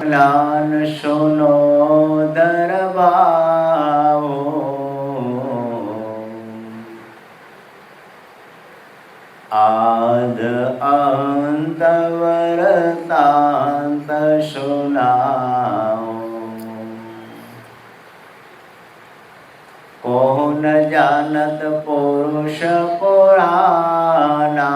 જ્ઞાન સુનો દરબાવો, આદ અંત વરતાંત સુનાઓ, કોન જાનત પુરુષ પુરાના,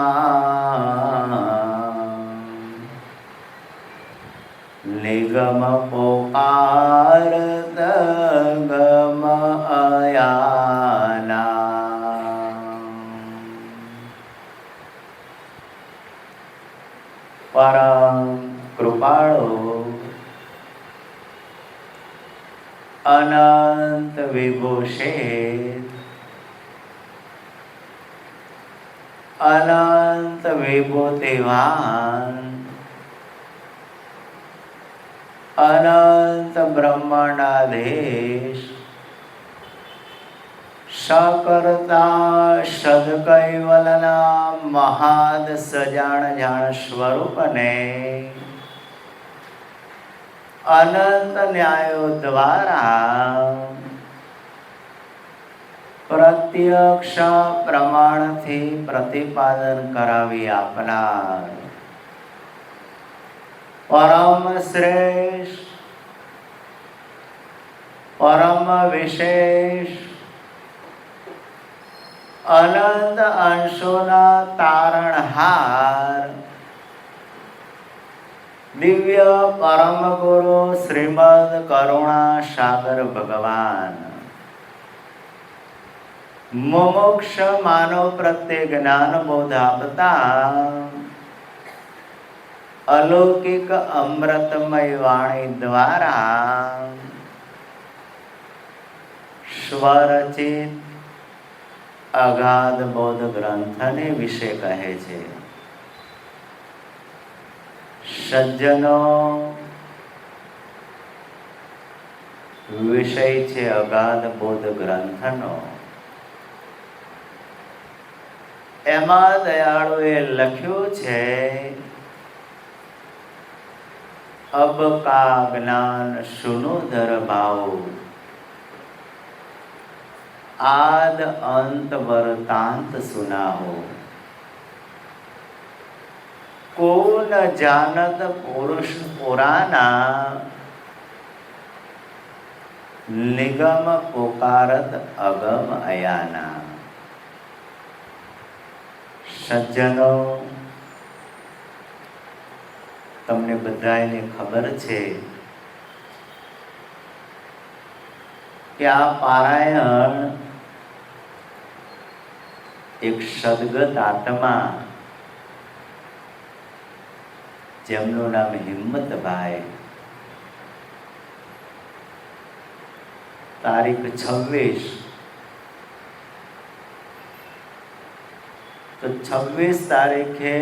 નિગમ પોકારત ગમ અયાના. પરમ કૃપાળુ અનંત વિભૂષિત અનંત વિભૂતિવાન અનંત બ્રહ્માંડાધીશ सकर्ता सदकैवलना महाद सजान जान स्वरूपने अनंत न्यायो द्वारा प्रत्यक्ष प्रमाण थी प्रतिपादन करावी आपनार परम श्रेष्ठ परम विशेष अनंत अंशोना तारणहार दिव्य परम गुरु श्रीमद करुणा सागर भगवान मुमुक्ष मानव प्रत्यय ज्ञान बोध आपता अलौकिक अमृतमय वाणी द्वारा स्वरचित अगाध बोध ग्रंथने विषे कहे छे। सज्जनो विषय छे अगाध बोध ग्रंथनो। एमा दयाळुए लख्યું છે अब का ज्ञान सुनो धर भाव आद अंत वरतांत सुनाहो कौन जानत पुरुष पुराना निगम पुकारत अगम अयाना। सज्जनो तमने बधाने खबर छे कि आ पारायण एक सदगत आत्मा जेमनु नाम हिम्मत भाई तारीख 26 तो 26 तारीखे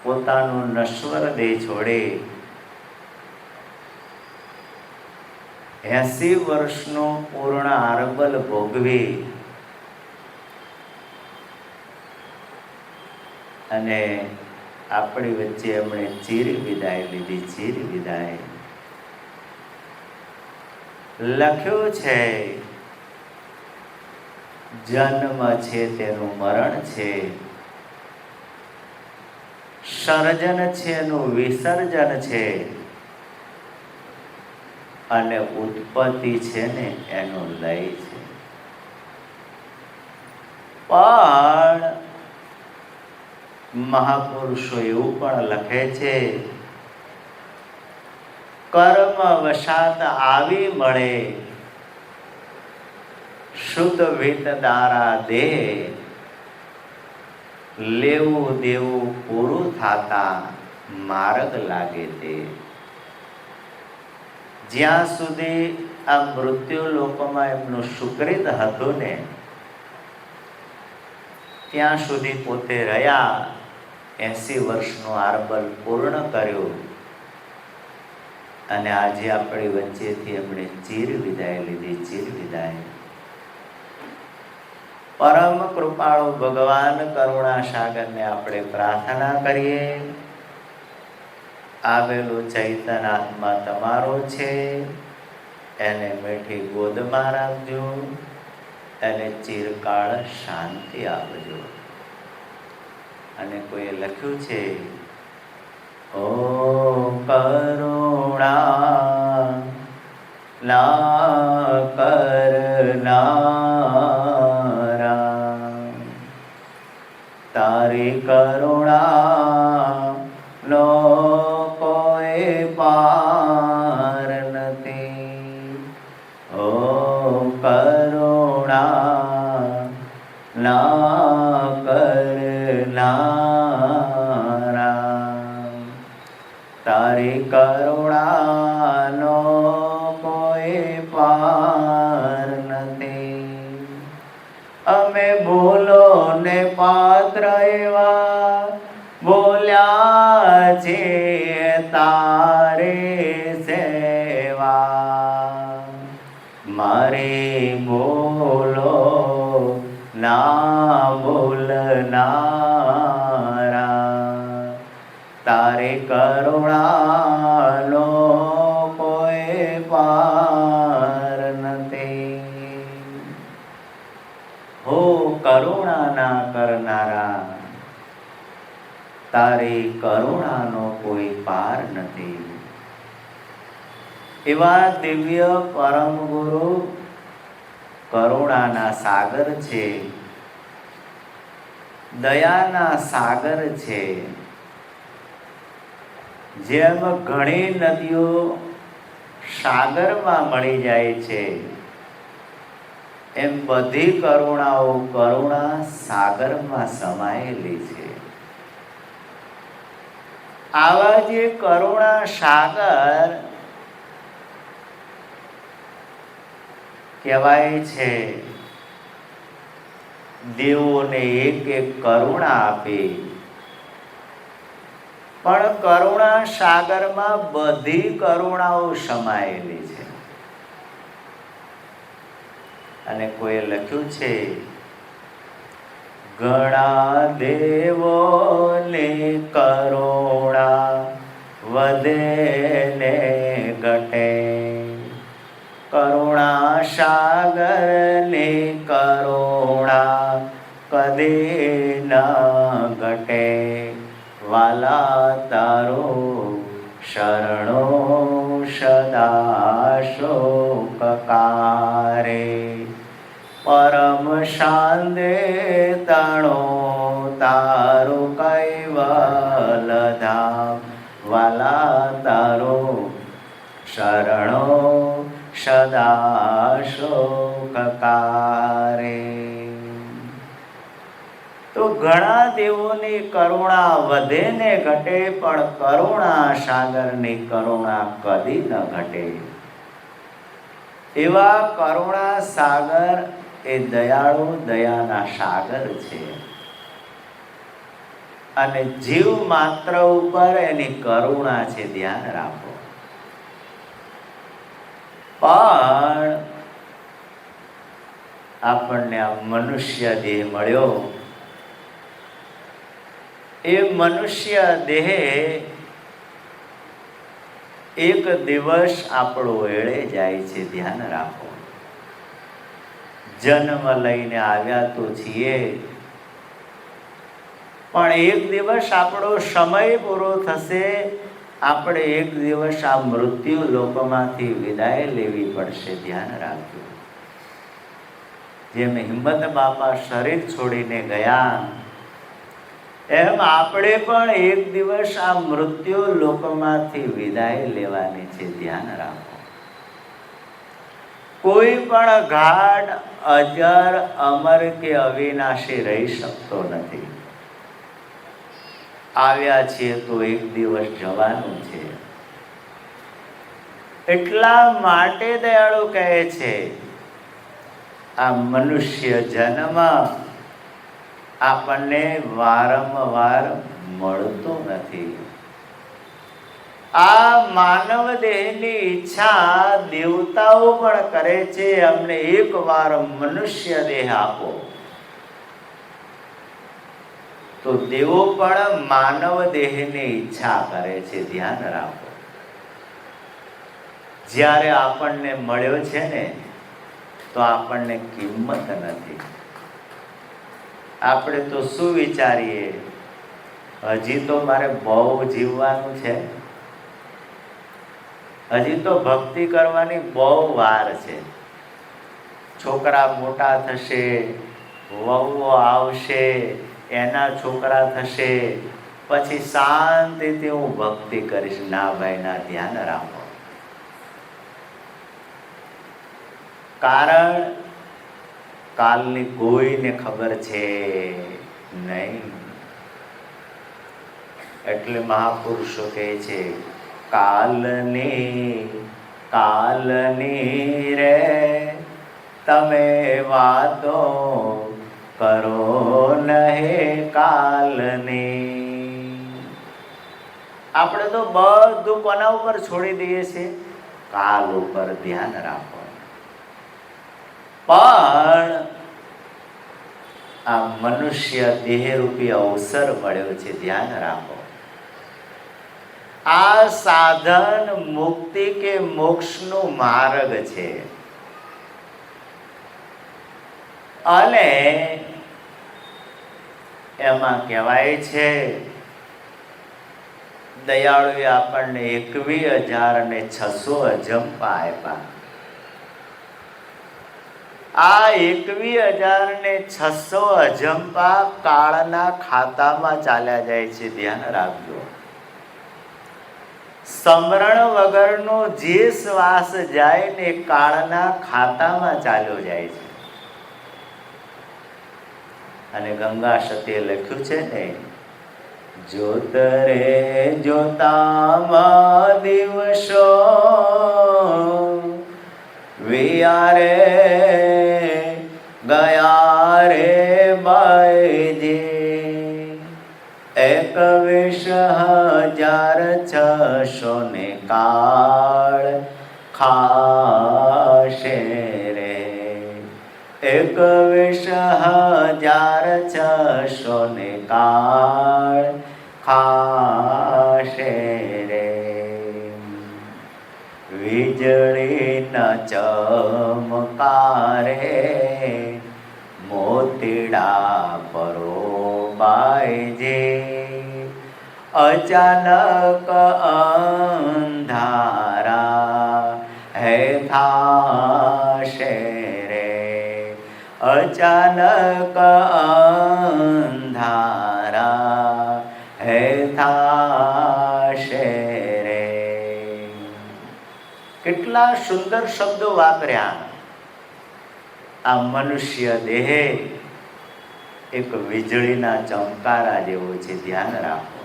पोतानो नश्वर देह छोड़े 80 वर्षनो पूर्ण आरबल भोगवी अने आपणी वच्चे एमणे चीर विदाय लीधी। चीर विदाय लख्યું છે जन्म छे तेनु मरण छे सर्जन छे नु विसर्जन छे अने उत्पत्ति छे ने एनो लय छे। पण महापुरुषो एवुं पण लखे छे कर्म वशात आवी मळे शुद्ध वित दारा दे लेवू देवू पूरु थाता मार्ग लागे ते। ज्यां सुधी आ मृत्यु लोकमां एमनुं सुकृत हतुं ने त्यां सुधी पोते रह्या 80 वर्षनो आरबल पूर्ण कर्यो अने आजे आपणी वच्चेथी एमणे चीर विदाय लीधी। चीर विदाय परम कृपाळु भगवान करुणा सागर ने आपणे प्रार्थना करीए આવેલું ચૈતન આત્મા તમારો છે, એને મીઠી ગોદમાં રાખજો, એને ચિરકાળ શાંતિ આપજો. અને કોઈએ લખ્યું છે, ઓ કરુણા ના કરનારા, તારી કરુણા નો કોઈ પાર નથી. ઓ કરુણા ના કરનારા, તારી કરુણાનો કોઈ પાર નથી. અમે ભૂલો ને પાત્ર એવા બોલ્યા છીએ તારી સેવા. મારી ભૂલો ના ભૂલનારા, તારી કરુણાનો કોઈ પાર નથી. હો કરુણા ના કરનારા, તારી કરુણાનો કોઈ પાર નથી. એવા દિવ્ય પરમ ગુરુ કરુણાના સાગર છે, દયાના સાગર છે. જેમ ઘણી નદીઓ સાગરમાં મળી જાય છે, એમ બધી કરુણાઓ કરુણા સાગરમાં સમાયેલી છે. આવા જે કરુણા સાગર કહેવાય છે, દેવોને એક એક કરુણા આપી, પણ કરુણા સાગરમાં બધી કરુણાઓ સમાયેલી છે. અને કોઈએ લખ્યું છે, ઘણા દેવોની કરુણા વધે ને ઘટે, કરુણા સાગરની કરુણા કદી ન ઘટે. વાલા તારું શરણો સદા શોકકારે, પરમ શાંતે તણો તારું કૈવલ ધામ. વાલા તારું શરણો સદા શોકકારે. તો ઘણા દેવોની કરુણા વધે ને ઘટે, પણ કરુણા સાગરની કરુણા કદી ન ઘટે. એવા કરુણા સાગર એ દયાળુ દયાના સાગર છે. અને જીવ માત્ર ઉપર એની કરુણા છે, ધ્યાન રાખો. પણ આપણને આ મનુષ્ય દેહ મળ્યો, એ મનુષ્ય દેહ એક દિવસ આપણો એળે જાય છે, ધ્યાન રાખો. જન્મ લઈને આવ્યા તો છીએ, પણ એક દિવસ આપણો સમય પૂરો થશે. આપણે એક દિવસ આ મૃત્યુ લોકમાંથી વિદાય લેવી પડશે, ધ્યાન રાખજો. જેમ હિંમત બાપા શરીર છોડીને ગયા, એમ આપણે પણ એક દિવસ આ મૃત્યુ લોકમાંથી વિદાય લેવાની છે, ધ્યાન રાખો. કોઈ પણ ગાઢ અજર અમર કે અવિનાશી રહી શકતો નથી. આવ્યા છીએ તો એક દિવસ જવાનું છે. એટલા માટે દયાળુ કહે છે, આ મનુષ્ય જન્મ આપણને વારંવાર મળતો નથી. આ માનવ દેહની ઈચ્છા દેવતાઓ પણ કરે છે, અમને એકવાર મનુષ્ય દેહ આપો. તો દેવો પણ માનવ દેહની ઈચ્છા કરે છે. ધ્યાન રાખો. જ્યારે આપણને મળ્યો છે ને તો આપણને કિંમત નથી. આપણે તો શું વિચારીએ, હજી તો મારે બહુ જીવવાનું છે, હજી તો ભક્તિ કરવાની બહુ વાર છે. છોકરા મોટા થશે, વહુઓ આવશે, એના છોકરા થશે, પછી શાંતિથી હું ભક્તિ કરીશ. ના ભાઈ ના, ધ્યાન રાખો. કારણ કાલની કોઈને ખબર છે નહીં. એટલે મહાપુરુષો કહે છે, કાલની રે તમે વાતો કરો નહીં કાલની. આપણે તો બધું કોના ઉપર છોડી દઈએ છીએ? કાલ ઉપર. ધ્યાન રાખો. પણ આ મનુષ્ય દેહરૂપી અવસર મળ્યો છે. ધ્યાન રાખો. આ સાધન મુક્તિ કે મોક્ષનો માર્ગ છે. અને એમાં કહેવાય છે દયાળુએ આપણને 21,600 અજંપા આપ્યા. આ 21,600 અજંપા કાળના ખાતામાં ચાલ્યા જાય છે. ધ્યાન રાખજો. સ્મરણ વગરનો જે શ્વાસ જાય ને કાળના ખાતામાં ચાલ્યો જાય છે. અને ગંગા સતીએ લખ્યું છે ને, જોત રે જોતામાં દિવસો વિયારે ગયા રે બાઈજી. 21,600 કાળ ખાશે રે. 21,600 કાળ ખાશે રે. વીજળીના ચમકારે મોતીડા પરોબાઈજે. અચાનક અંધારા હે થાશે રે. અચાનક અંધારા હે થાશે રે. કેટલા સુંદર શબ્દો વાપર્યા. આ મનુષ્ય દેહ એક વીજળીના ચમકારા જેવો છે. ધ્યાન રાખો.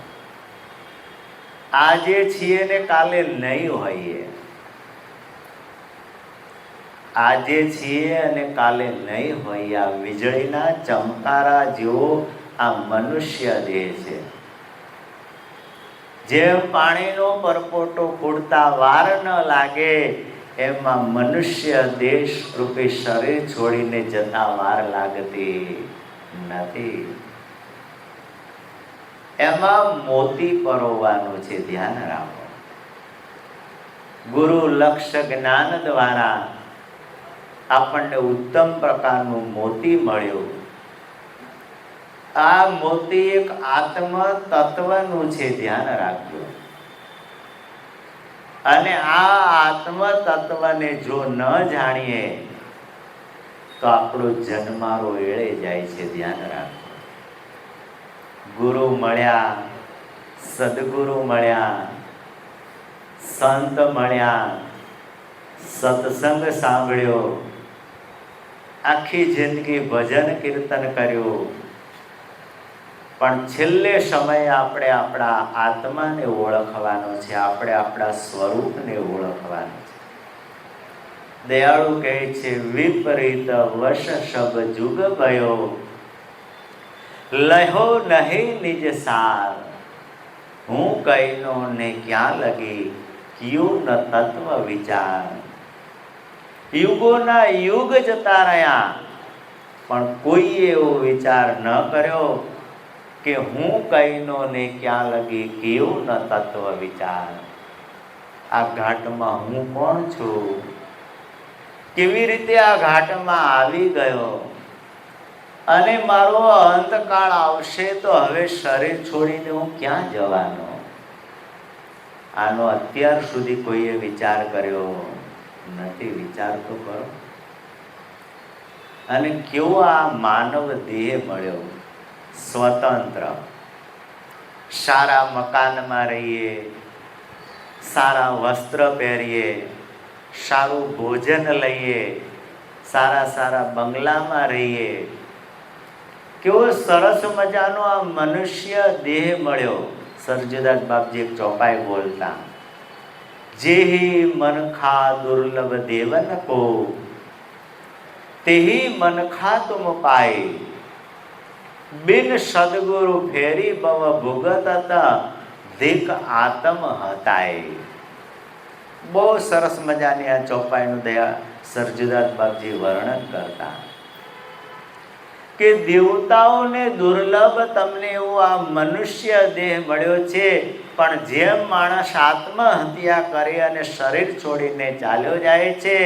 આજે છીએ ને કાલે નહીં હોઈએ. આજે છીએ અને કાલે નહીં હોઈએ. આ વીજળીના ચમકારા જેવો આ મનુષ્ય દેહ છે. જેમ પાણીનો પરપોટો ફૂટતા વાર ન લાગે, એમાં મનુષ્ય દેશ રૂપી શરીર છોડીને જતા વાર લાગતી નથી. એમાં મોતી પરોવાનું છે. ધ્યાન રાખો. ગુરુ લક્ષ્ય જ્ઞાન દ્વારા આપણને ઉત્તમ પ્રકારનું મોતી મળ્યું. આ મોતી એક આત્મ તત્વનું છે. ધ્યાન રાખજો. અને આ આત્મ તત્વને જો ન જાણીએ તો આપણો જન્મારો એળે જાય છે. ધ્યાન રાખો. ગુરુ મળ્યા, સદગુરુ મળ્યા, સંત મળ્યા, સત્સંગ સાંભળ્યો, આખી જિંદગી ભજન કીર્તન કર્યું, પણ છેલ્લે સમયે આપણે આપણા આત્માને ઓળખવાનો છે. આપણે આપણા સ્વરૂપને ઓળખવાનું છે. દયાળુ કહે છે, વિપરીત વશ સબ જુગ ભયો, લહો નહીં નિજ સાર. હું કહીનો ને ક્યાં લગી, ક્યું ન તત્વ વિચાર. યુગોના યુગ જતા રહ્યા, પણ કોઈએ એવો વિચાર ન કર્યો કે હું કઈનો ને ક્યાં લગી કેવું ન તત્વ વિચાર. આ ઘાટમાં હું કોણ છું, કેવી રીતે આ ઘાટમાં આવી ગયો, અને મારો અંતકાળ આવશે તો હવે શરીર છોડીને હું ક્યાં જવાનો. આનો અત્યાર સુધી કોઈએ વિચાર કર્યો નથી. વિચાર તો કરો. અને કેવો આ માનવ દેહ મળ્યો, સ્વતંત્ર. સારા મકાનમાં રહીએ, સારા વસ્ત્ર પહેરીએ, સારું ભોજન લઈએ, સારા સારા બંગલામાં રહીએ. કેવો સરસ મજાનો આ મનુષ્ય દેહ મળ્યો. સરજુદાસ બાપજી એક ચોપાઈ બોલતા, જેહી મનખા દુર્લભ દેવન કો, તેહી મનખા તુમ પાए, બિન સદગુરુ ફેરી બવ ભુગત ધીક આત્મ હતાય. બહુ સરસ મજાની આ ચોપાઈનું દયા સરજુદાસ બાપજી વર્ણન કરતા કે દેવતાઓને દુર્લભ તમને એવો આ મનુષ્ય દેહ મળ્યો છે, પણ જેમ માણસ આત્મહત્યા કરી અને શરીર છોડીને ચાલ્યો જાય છે,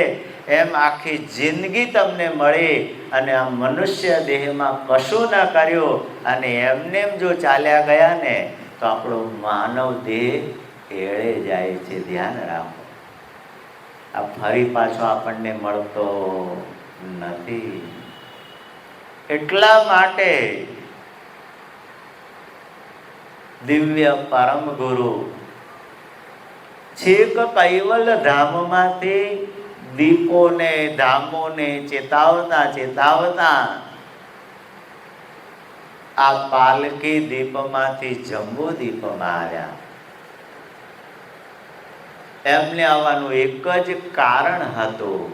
એમ આખી જિંદગી તમને મળી અને આ મનુષ્ય દેહમાં કશું ન કર્યું અને એમને જો ચાલ્યા ગયા ને તો આપણો માનવ દેહ એળે જાય છે. ધ્યાન રાખો. આ ફરી પાછો આપણને મળતો નથી. એટલા માટે દિવ્ય પરમ ગુરુ છેક કૈવલ ધામમાંથી દીપોને ધામોને ચેતાવતા ચેતાવતા આ પાલકી દીપમાંથી જંબુ દીપમાં આવ્યા. એમને આવવાનું એક જ કારણ હતું,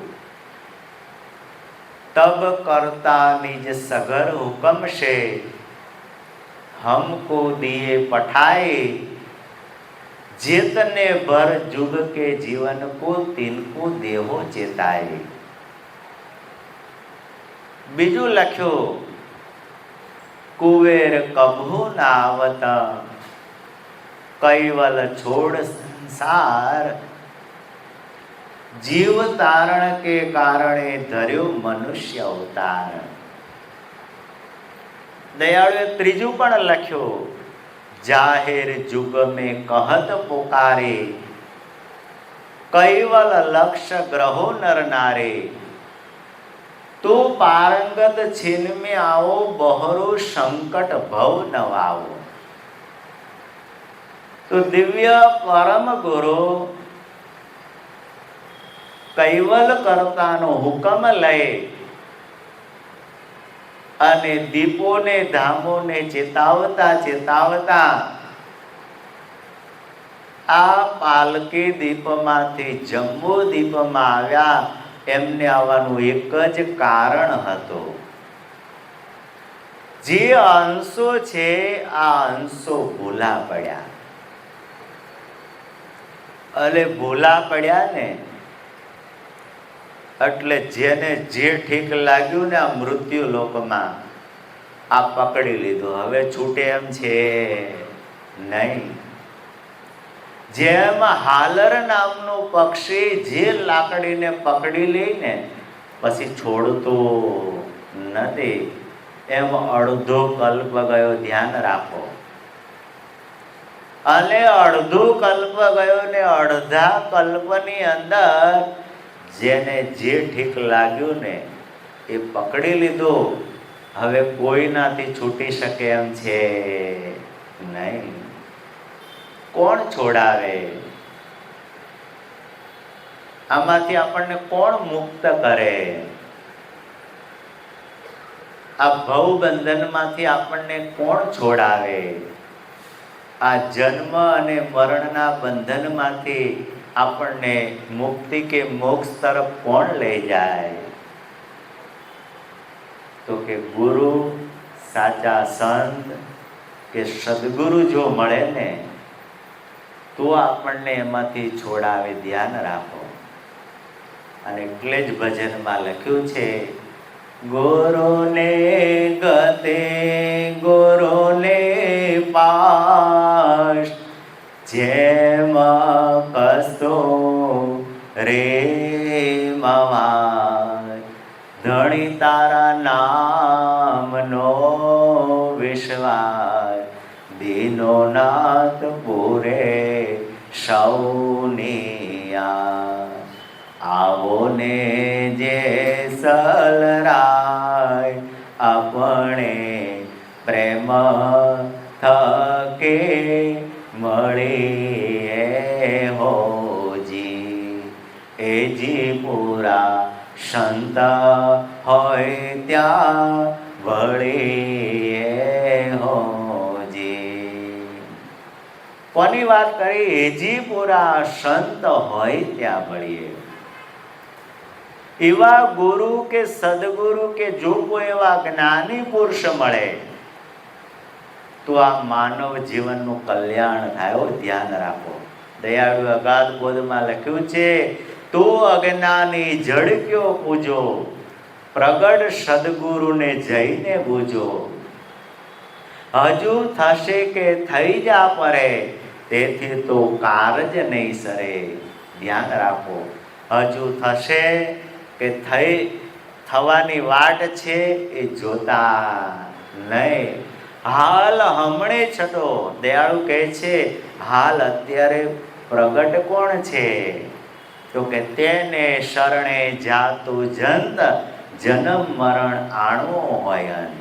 તબ કરતા નિજ સગર હુકમ સે हमको दिए पठाए, जितने भर जुग के जीवन को तिनको देहो चेताए. बीजू लख्यो, कुवेर कभू ना आवत, कैवल छोड़ संसार, जीव तारण के कारणे धर्यो मनुष्य अवतार. दयाळुए त्रीजू पण लख्यो, जाहिर जुग में कहत पुकारे, कैवल लक्ष्य ग्रहो नर नारे, तो पारंगत छिन में आओ, बहरो संकट भव नवाओ. तो दिव्य परम गुरु कैवल करतानो हुकम लय અને દીપોને ધામોને ચેતાવતા ચેતાવતા આ પાલકી દીપમાંથી જંબુ દીપમાં આવ્યા. એમને આવવાનું એક જ કારણ હતું, જે અંશો છે આ અંશો ભૂલા પડ્યા. અરે ભૂલા પડ્યા ને એટલે જેને જે ઠીક લાગ્યું ને આ મૃત્યુ લોકમાં આ પકડી લીધું, હવે છૂટે એમ છે નહીં. જેમ હાલર નામનું પક્ષી જે લાકડીને પકડી લઈને પછી છોડતું નથી, એમ અડધો કલ્પ ગયો. ધ્યાન રાખો. અને અડધો કલ્પ ગયો ને અડધા કલ્પની અંદર જેને જે ઠીક લાગ્યું ને એ પકડી લીધું. હવે કોઈનાથી છૂટી શકે એમ છે નહીં. કોણ છોડાવે? આમાંથી આપણને કોણ મુક્ત કરે? આ ભવબંધનમાંથી આપણને કોણ છોડાવે? આ જન્મ અને મરણના બંધનમાંથી આપણને મુક્તિ કે મોક્ષ તરફ કોણ લઈ જાય? તો કે ગુરુ, સાચા સંત કે સદગુરુ જો મળે ને તો આપણને એમાંથી છોડાવે. ધ્યાન રાખો. અને એટલે જ ભજનમાં લખ્યું છે ગુરુને ગતે ગુરુને પાસ, જેમ કસ્તો રે મવાય, ધણી તારા નામનો વિશ્વાસ, દીનો નાથ પૂરે સૌની આસ. આવો ને જે સલરાય આપણે પ્રેમ થકે મળીએ હોજી. એજી પૂરા સંત હોય ત્યાં વળીએ હોજી. કોની વાત કરી? એજી પૂરા સંત હોય ત્યાં વળીએ. એવા ગુરુ કે સદગુરુ કે જો કોઈ એવા જ્ઞાની પુરુષ મળે તો આ માનવ જીવનનું કલ્યાણ થાય. ધ્યાન રાખો. દયાળુ અગાધ બોધમાં લખ્યું છે, તો અજ્ઞાની ઝડક્યો પૂજો, પ્રગટ સદગુરુને જઈને બૂજો. હજુ થશે કે થઈ જા પરે, તેથી તો કારજ નહીં સરે. ધ્યાન રાખો. હજુ થશે કે થવાની વાટ છે એ જોતા નહીં. હાલ હમણે છતો. દયાળુ કહે છે, હાલ અત્યારે પ્રગટ કોણ છે? તો કે તેને શરણે જાતું જંત, જન્મ મરણ આણવો હોય અંત.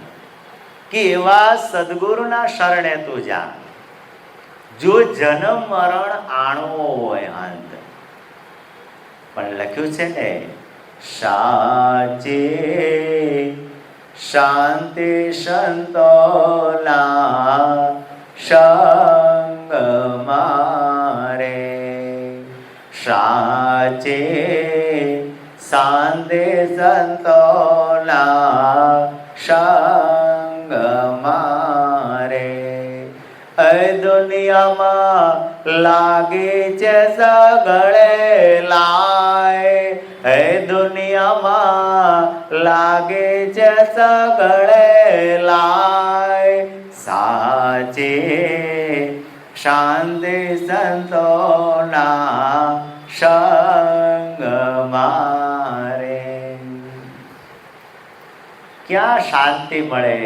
કે એવા સદગુરુના શરણે તું જા, જો જન્મ મરણ આણવો હોય અંત. પણ લખ્યું છે ને, સાચે શાંતિ સંતોના સંગ મારે. સાચે શાંતિ સંતોના સંગ મારે. એ દુનિયામાં લાગે છે સગળે લાય, હે દુનિયામાં લાગે છે સગળે લાય. સાચે શાંતિ સંતોના સંગ મારે. ક્યાં શાંતિ મળે?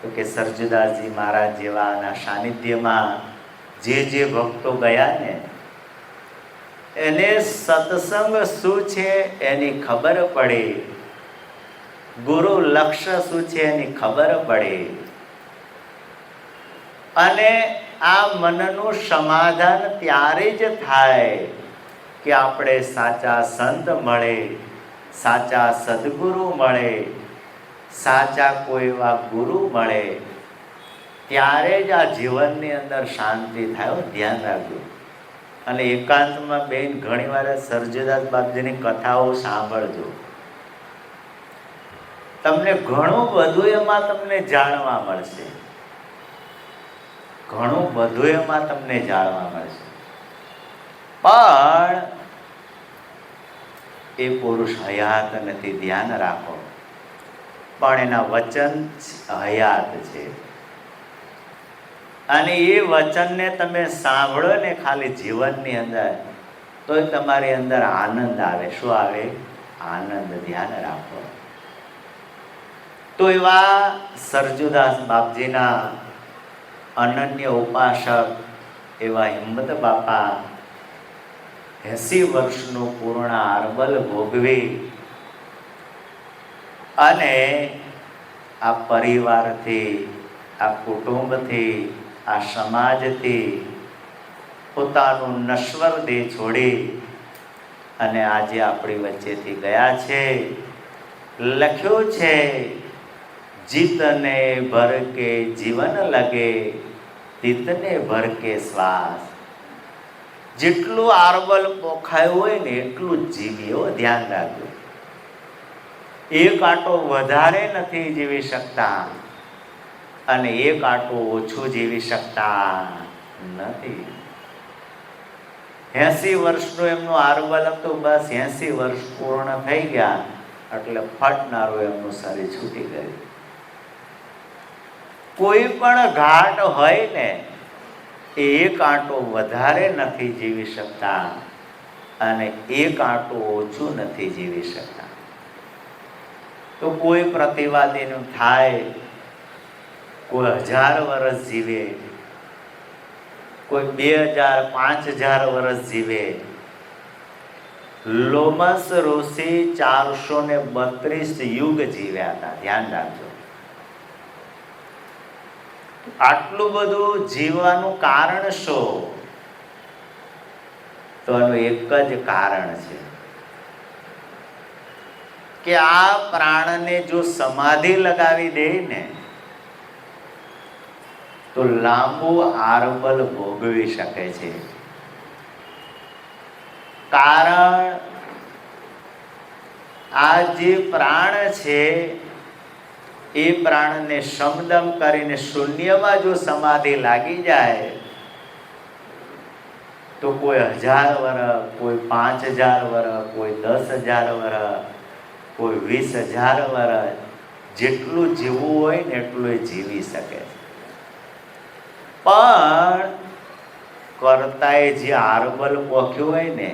તો કે સરજુદાસજી મહારાજ જેવાના સાનિધ્યમાં જે ભક્તો ગયા ને, એને સત્સંગ શું છે એની ખબર પડે, ગુરુ લક્ષ્ય શું છે એની ખબર પડે. અને આ મનનું સમાધાન ત્યારે જ થાય કે આપણે સાચા સંત મળે, સાચા સદગુરુ મળે, સાચા કોઈ એવા ગુરુ મળે, ત્યારે જ આ જીવનની અંદર શાંતિ થાય. ધ્યાન રાખજો. અને એકાંતમાં બેન ઘણી વાર સરજુદાસ બાપજીની કથાઓ સાંભળજો. તમને ઘણું બધું એમાં તમને જાણવા મળશે. ઘણું બધું એમાં તમને જાણવા મળશે. પણ એ પુરુષ હયાત નથી. ધ્યાન રાખો. પણ એના વચન હયાત છે. અને એ વચનને તમે સાંભળો ને ખાલી જીવનની અંદર, તો તમારી અંદર આનંદ આવે. શું આવે? આનંદ. ધ્યાન રાખો. તો એવા સરજુદાસ બાપજીના અનન્ય ઉપાસક એવા હિંમત બાપા 80 વર્ષનું પૂર્ણ આરબલ ભોગવી અને આ પરિવારથી, આ કુટુંબથી, આ સમાજથી પોતાનું નશ્વર દેહ છોડી અને આજે આપણી વચ્ચેથી ગયા છે. લખ્યું છે, જીતને ભર કે જીવન લગે, તીતને ભર કે શ્વાસ. જેટલું આરબલ પોખાયું હોય ને એટલું જ જીવીએ. ધ્યાન રાખજો. એક આંટો વધારે નથી જીવી શકતા અને એક આંટો ઓછું જીવી શકતા નથી. 80 વર્ષનું એમનું આરબલ હતું. બસ 80 વર્ષ પૂર્ણ થઈ ગયા એટલે ફટનારું એમનું શરીર છૂટી ગયું. કોઈ પણ ઘાટ હોય ને એક આંટો વધારે નથી જીવી શકતા અને એક આંટો ઓછું નથી જીવી શકતા. તો કોઈ પ્રતિવાદીનું થાય, કોઈ 1000 વર્ષ જીવે, કોઈ 2000 5000 વર્ષ જીવે. લોમસ ઋષિ 432 યુગ જીવ્યા હતા. ધ્યાન રાખજો. આટલું બધું જીવવાનું કારણ શું? તો એનું એક જ કારણ છે કે આ પ્રાણને જો સમાધિ લગાવી દે ને તો લાંબુ આરબલ ભોગવી શકે છે. કારણ આ જે પ્રાણ છે એ પ્રાણને સમદમ કરીને શૂન્યમાં જો સમાધિ લાગી જાય તો કોઈ 1000 વર્ષ, કોઈ 5000 વર્ષ, કોઈ 10,000 વર્ષ, કોઈ 20,000 વર્ષ, જેટલું જીવવું હોય ને એટલું એ જીવી શકે. પણ કરતાએ જે આરબલ પોખ્યું હોય ને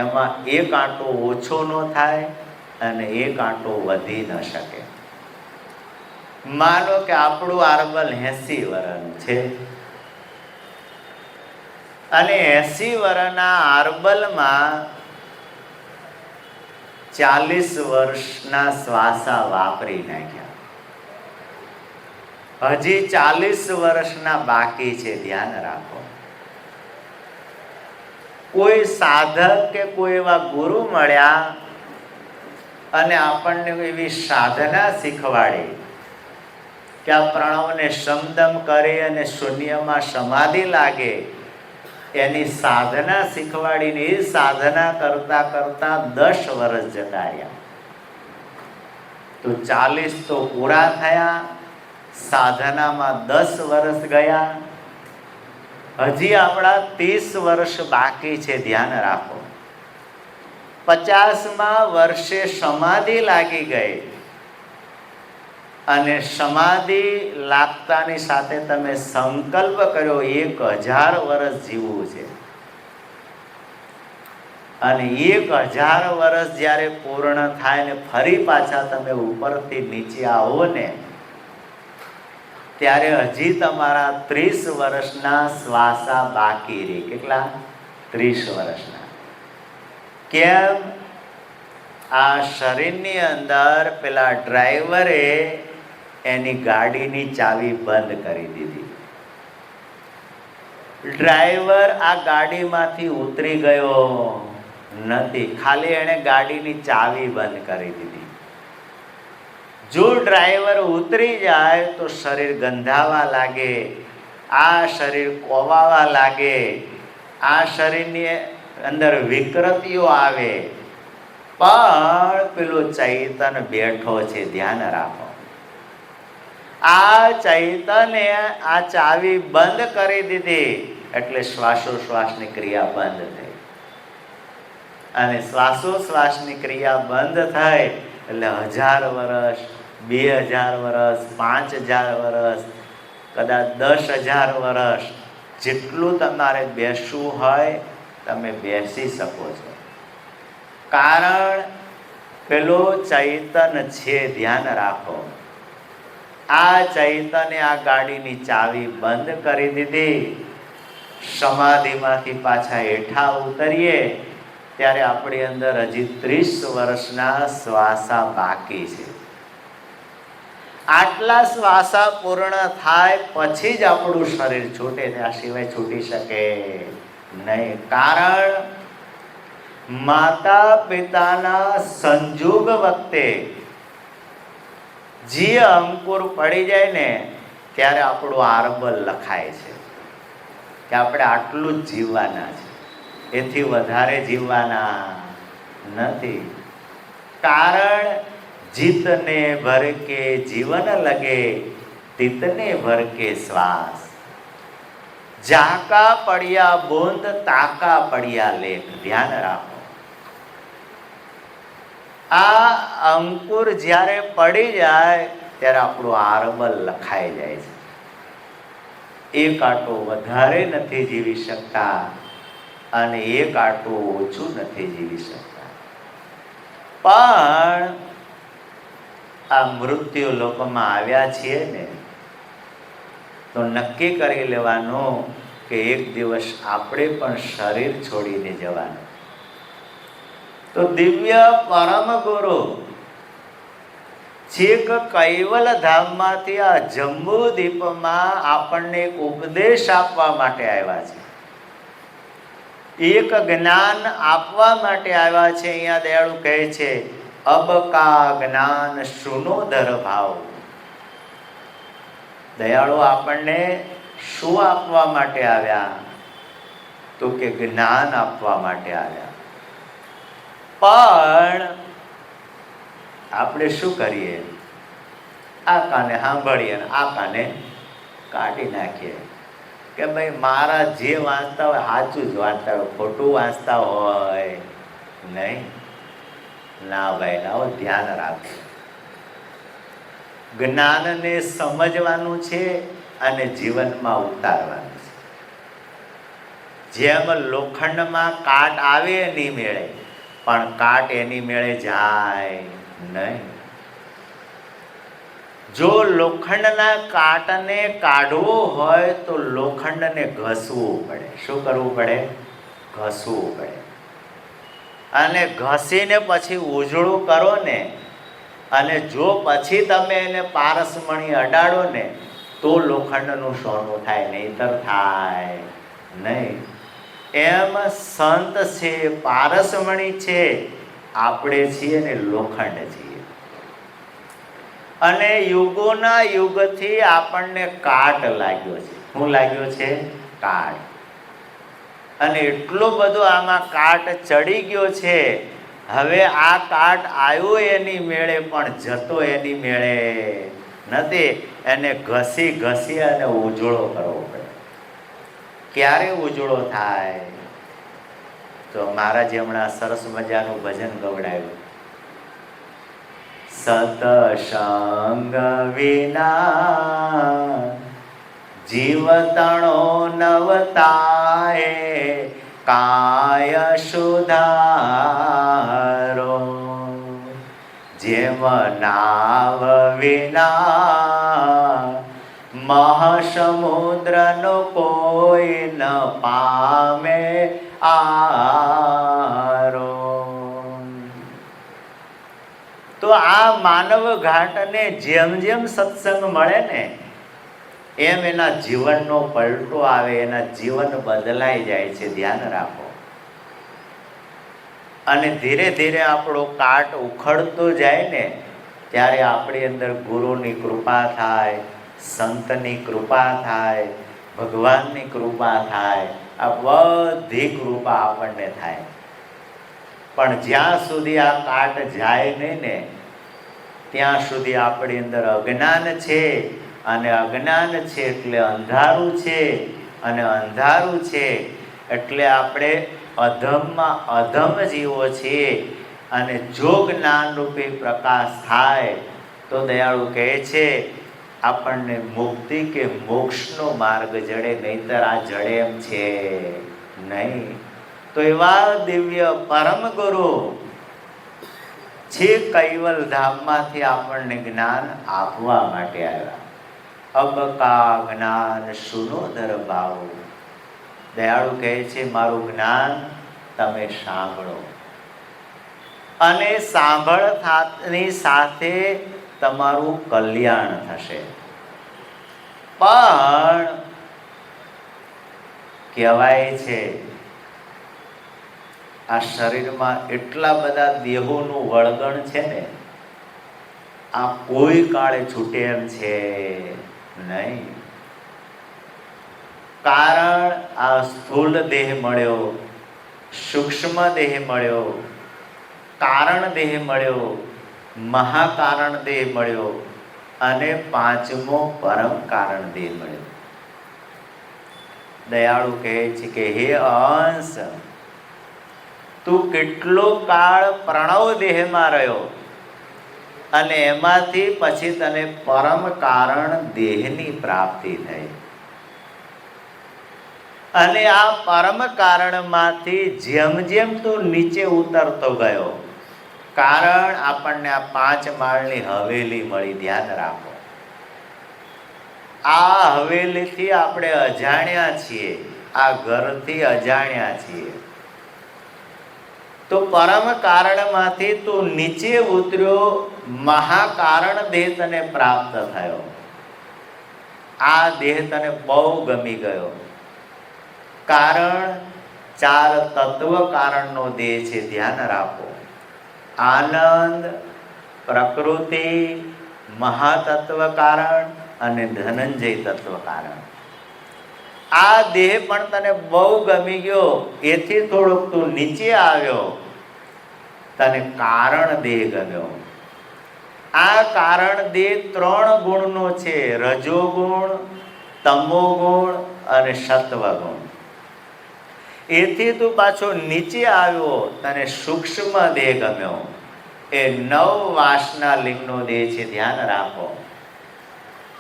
એમાં એક આંટો ઓછો ન થાય અને એક આંટો વધી ન શકે. માનો કે આપણું આરબલ 80 વર્ષનું છે અને 80 વર્ષના આરબલમાં 40 વર્ષના શ્વાસા વાપરી નાખ્યા. હજી 40 વર્ષના બાકી છે. ધ્યાન રાખો. કોઈ સાધક કે કોઈ એવા ગુરુ મળ્યા અને આપણને એવી સાધના શીખવાડી કે આ પ્રણવને સમદમ કરી અને શૂન્યમાં સમાધિ લાગે, એની સાધના શીખવાડીને એ સાધના કરતા કરતા 10 વર્ષ જતા રહ્યા. તો 40 તો પૂરા થયા, સાધનામાં 10 વર્ષ ગયા. હજી આપણા 30 વર્ષ બાકી છે. ધ્યાન રાખો. 50મા વર્ષે સમાધિ લાગી ગઈ અને સમાધિ લાગતાની સાથે તમે સંકલ્પ કર્યો 1000 વર્ષ જીવવું છે અને 1000 વર્ષ જ્યારે પૂર્ણ થાય ને ફરી પાછા તમે ઉપરથી નીચે આવો ને ત્યારે હજી તમારા 30 વર્ષના શ્વાસા બાકી રહે. કેટલા? 30 વર્ષના. કેમ? આ શરીરની અંદર પેલા ડ્રાઈવરે એની ગાડીની ચાવી બંધ કરી દીધી. ડ્રાઈવર આ ગાડીમાંથી ઉતરી ગયો નથી, ખાલી એણે ગાડીની ચાવી બંધ કરી દીધી. જો ડ્રાઈવર ઉતરી જાય તો શરીર ગંધાવા લાગે, આ શરીર કોવાવા લાગે, આ શરીરની અંદર વિકૃતિઓ આવે. પણ પેલો ચૈતન બેઠો છે. ધ્યાન રાખો. આ ચૈતને આ ચાવી બંધ કરી દીધી એટલે શ્વાસોશ્વાસની ક્રિયા બંધ થઈ અને શ્વાસોશ્વાસની ક્રિયા બંધ થઈ એટલે 1000 વર્ષ, 2000 વર્ષ, 5000 વર્ષ, કદાચ 10,000 વર્ષ જેટલું તમારે બેસવું હોય તમે બેસી શકો છો. કારણ પેલો ચૈતન છે. ધ્યાન રાખો. આ ચૈતને આ ગાડીની ચાવી બંધ કરી દીધી. સમાધિમાંથી પાછા હેઠા ઉતરીએ ત્યારે આપણી અંદર હજી 30 વર્ષના શ્વાસા બાકી છે. આટલા શ્વાસા પૂર્ણ થાય પછી જ આપણું શરીર છૂટે. ત્યાં સિવાય છૂટી શકે નહીં. કારણ માતા પિતાના સંજોગ વખતે જે અંકુર પડી જાય ને ત્યારે આપણું આરબલ લખાય છે કે આપણે આટલું જ જીવવાના છે, એથી વધારે જીવવાના નથી. કારણ જીતને ભર કે જીવન લગે, તિતને ભર કે શ્વાસ. ઝાકા પડ્યા બૂંદ, તાકા પડ્યા લેખ. ધ્યાન રાખો. આ અંકુર જ્યારે પડી જાય ત્યારે આપણું આરબલ લખાઈ જાય છે. એક આટો વધારે નથી જીવી શકતા અને એક આટો ઓછું નથી જીવી શકતા. પણ આ મૃત્યુ લોકમાં આવ્યા છીએ ને, તો નક્કી કરી લેવાનું કે એક દિવસ આપણે પણ શરીર છોડીને જવાનું. તો દિવ્ય પરમ ગુરુ છેક કૈવલ ધામમાંથી આ જંબુ દીપમાં આપણને એક ઉપદેશ આપવા માટે આવ્યા છે, એક જ્ઞાન આપવા માટે આવ્યા છે. અહીંયા દયાળુ કહે છે, અબ કા જ્ઞાન સુનો દર ભાવ. દયાળુ આપણને શું આપવા માટે આવ્યા? તો કે જ્ઞાન આપવા માટે આવ્યા. પણ આપણે શું કરીએ? આ કાને સાંભળીએ ને આ કાને કાઢી નાખીએ કે ભાઈ મારા જે વાંચતા હોય સાચું જ વાંચતા હોય, ખોટું વાંચતા હોય નહીં. ના ભાઈ ના, ધ્યાન રાખો. જ્ઞાનને સમજવાનું છે અને જીવનમાં ઉતારવાનું છે. જેમ લોખંડમાં કાટ આવે એની મેળે, પણ કાટ એની મેળે જાય નહીં. જો લોખંડના કાટને કાઢવો હોય તો લોખંડને ઘસવું પડે. શું કરવું પડે? ઘસવું પડે. અને ઘસીને પછી ઉજળું કરો ને, અને જો પછી તમે એને પારસમણી અડાડો ને તો લોખંડનું સોનું થાય, નહીંતર થાય નહીં. એમ સંત છે, પારસમણી છે, આપણે છીએ ને લોખંડ છીએ. અને યુગોના યુગથી આપણને કાટ લાગ્યો છે. શું લાગ્યો છે? કાટ. અને એટલો બધો આમાં કાટ ચડી ગયો છે. હવે આ કાટ આવ્યો એની મેળે પણ જતો એની મેળે નથી. એને ઘસી ઘસી અને ઉજળો કરવો પડે. ક્યારે ઉજળો થાય? તો મહારાજે હમણાં સરસ મજાનું ભજન ગવડાવ્યું. સતસંગ વિના જીવતણો નવતાએ, કાય સુધારો. જેમ નાવ વિના મહાસમુદ્રનો કોઈ ન પામે આરો. તો આ માનવ ઘાટને જેમ જેમ સત્સંગ મળે ને એમ એના જીવનનો પલટો આવે, એના જીવન બદલાઈ જાય છે. ધ્યાન રાખો. અને ધીરે ધીરે આપણો કાટ ઉખડતો જાય ને ત્યારે આપણી અંદર ગુરુની કૃપા થાય, સંતની કૃપા થાય, ભગવાનની કૃપા થાય. આ બધી કૃપા આપણને થાય. પણ જ્યાં સુધી આ કાટ જાય નહીં ને ત્યાં સુધી આપણી અંદર અજ્ઞાન છે. અને અજ્ઞાન છે એટલે અંધારું છે, અને અંધારું છે એટલે આપણે અધમમાં અધમ જીવો છીએ. અને જો જ્ઞાનરૂપી પ્રકાશ થાય તો દયાળુ કહે છે આપણને મુક્તિ કે મોક્ષનો માર્ગ જડે, નહીંતર આ જડે એમ છે નહીં. તો એવા દિવ્ય પરમ ગુરુ છે કૈવલ ધામમાંથી આપણને જ્ઞાન આપવા માટે આવ્યા. અબ કા જ્ઞાન સુનો દર ભાવ. દયાળુ કહે છે મારું જ્ઞાન તમે સાંભળો. અને સાંભળતાની સાથે તમારું કલ્યાણ થશે. પણ કહેવાય છે આ શરીરમાં એટલા બધા દેહોનું વળગણ છે ને, આ કોઈ કાળે છૂટે એમ છે નહીં. કારણ આ સ્થૂળ દેહ મળ્યો, સૂક્ષ્મ દેહ મળ્યો, કારણ દેહ મળ્યો, મહાકારણ દેહ મળ્યો, અને પાંચમો પરમ કારણ દેહ મળ્યો. દયાળુ કહે છે કે હે અંશ, તું કેટલો કાળ પ્રણવ દેહમાં રહ્યો અને એમાંથી પછી તને પરમ કારણ દેહની પ્રાપ્તિ થઈ. અને આ પરમ કારણમાંથી જેમ જેમ તું નીચે ઉતરતો ગયો, કારણ આપણને આ 5 માળની હવેલી મળી. ધ્યાન રાખો, આ હવેલીથી આપણે અજાણ્યા છીએ, આ ઘરથી અજાણ્યા છીએ. તો પરમ કારણમાંથી તું નીચે ઉતર્યો, મહાકારણ દેહ તને પ્રાપ્ત થયો. આ દેહ તને બહુ ગમી ગયો. કારણ 4 તત્વ કારણનો દેહ છે. ધ્યાન રાખો, આનંદ, પ્રકૃતિ, મહાતત્વ કારણ અને ધનંજય તત્વ કારણ. આ દેહ પણ તને બહુ ગમી ગયો, એથી થોડોક તું નીચે આવ્યો, તને કારણ દેહ ગમ્યો. આ કારણ દેહ 3 ગુણનો છે, રજોગુણ, તમોગુણ અને સત્વગુણ. એથી તું પાછો નીચે આવ્યો, તને સૂક્ષ્મ દેહ ગમ્યો. એ 9 વાસના લિંગનો દેહ છે. ધ્યાન રાખો,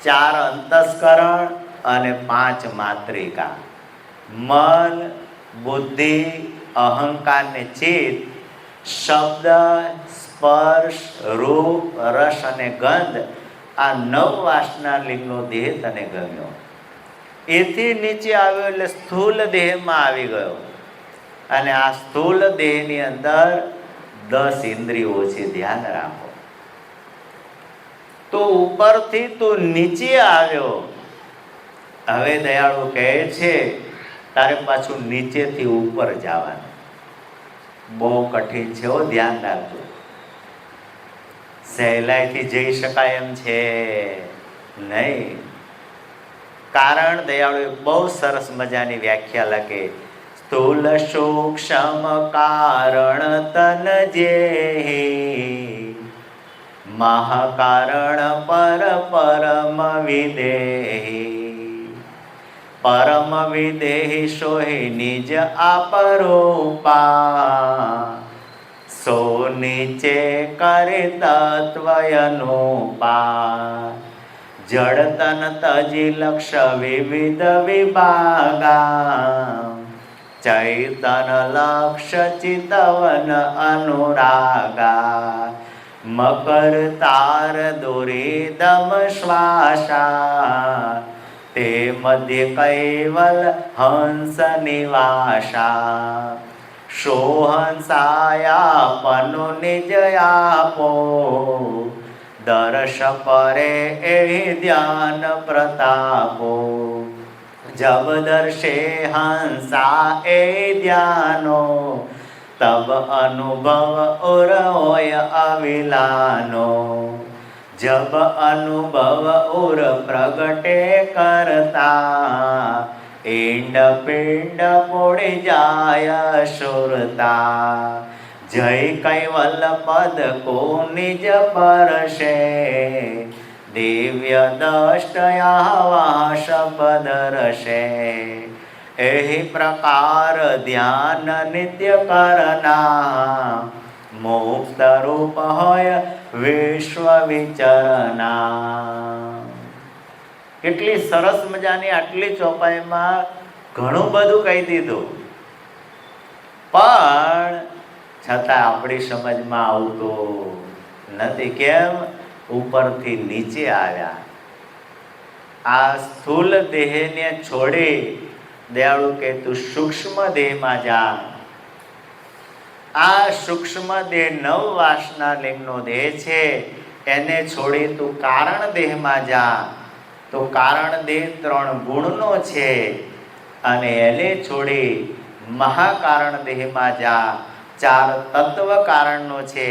4 અંતસ્કરણ અને 5 માત્રિકા. મન, બુદ્ધિ, અહંકાર ને ચિત્ત, શબ્દ, સ્પર્શ, રૂપ, રસ અને ગંધ, આ 9 વાસના લિંગનો દેહ તને ગમ્યો. એથી નીચે આવ્યો એટલે સ્થૂલ દેહમાં આવી ગયો. અને આ સ્થૂલ દેહની અંદર 10 ઇન્દ્રિયો છે. ધ્યાન રાખો, તો ઉપરથી તું નીચે આવ્યો. હવે દયાળુ કહે છે તારે પાછું નીચેથી ઉપર જવાનું. બહુ કઠિન છે, ધ્યાન રાખજો. સહેલાઈથી જઈ શકાય એમ છે નહીં. કારણ દયાળુએ બહુ સરસ મજાની વ્યાખ્યા લખે. સ્થૂલ સૂક્ષ્મ કારણ તન જેહી, મહાકારણ પરમ વિદેહી. પરમ વિદેહી સોહી નિજ આપરૂપા, સો નીચે કરે તત્વયનુપા. જડ તન તજી લક્ષ વિવિધ વિભાગા, ચૈતન લક્ષ ચિતવન અનુરાગા. મકર તાર દોરી દમ શ્વાસા, તે મધ્ય કૈવલ હંસ નિવાસા. સોહંસાયાપનો નિજ આપો, દર્શ પરે એ ધ્યાન પ્રતાપો. જબ દર્શે હંસા એ ધ્યાનો, તબ અનુભવ ઉર હોય અવિલાનો. જબ અનુભવ ઉર પ્રગટે કરતા, ઈંડ પિંડ પોડી જાય સુરતા. જય કૈવલ પદ કો નિજ પરશે, દિવ્ય દષ્ટયા શબ્દ રશે. એહી પ્રકાર ધ્યાન નિત્ય કરના, મુક્ત રૂપ હોય વિશ્વ વિચરના. કેટલી સરસ મજાની આટલી ચોપાઈમાં ઘણું બધું કહી દીધું, પણ છતાં આપણી સમજમાં આવતું નથી. કેમ? ઉપરથી નીચે આવ્યા. આ સ્થૂલ દેહને છોડી દયાળુ કે તું સૂક્ષ્મ દેહમાં જા. આ સૂક્ષ્મ દેહ 9 વાસના લિંગનો દેહ છે, એને છોડી તું કારણ દેહમાં જા. તો કારણ દેહ 3 ગુણનો છે, અને એને છોડી મહાકારણ દેહમાં જા. 4 તત્વ કારણનો છે,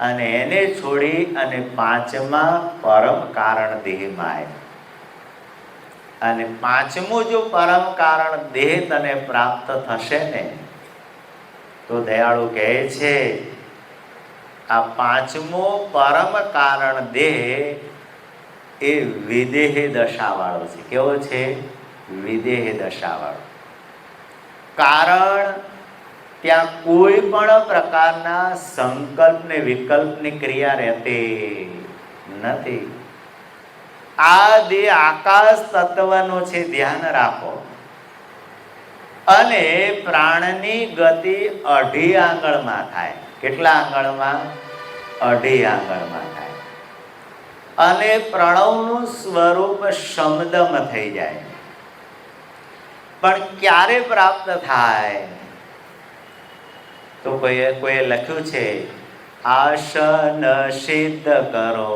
અને એને છોડી અને 5મા પરમ કારણ દેહમાં આવ. અને 5મું જો પરમ કારણ દેહ તને પ્રાપ્ત થશે ને, તો દયાળુ કહે છે આ 5મો પરમ કારણ દેહ એ વિદેહ દશાવાળો છે. કેવો છે? વિદેહ દશાવાળો. કારણ ત્યાં કોઈ પણ પ્રકારના સંકલ્પ ને વિકલ્પની ક્રિયા રહેતી નથી. આ દેહ આકાશ તત્વનો છે, ધ્યાન રાખો. અને પ્રાણની ગતિ 2.5 આંગળમાં થાય. કેટલા આંગળમાં? 2.5 આંગળમાં થાય. અને પ્રણવનું સ્વરૂપ શબ્દમ થઈ જાય. પણ ક્યારે પ્રાપ્ત થાય? તો કોઈએ લખ્યું છે, આસન સિદ્ધ કરો,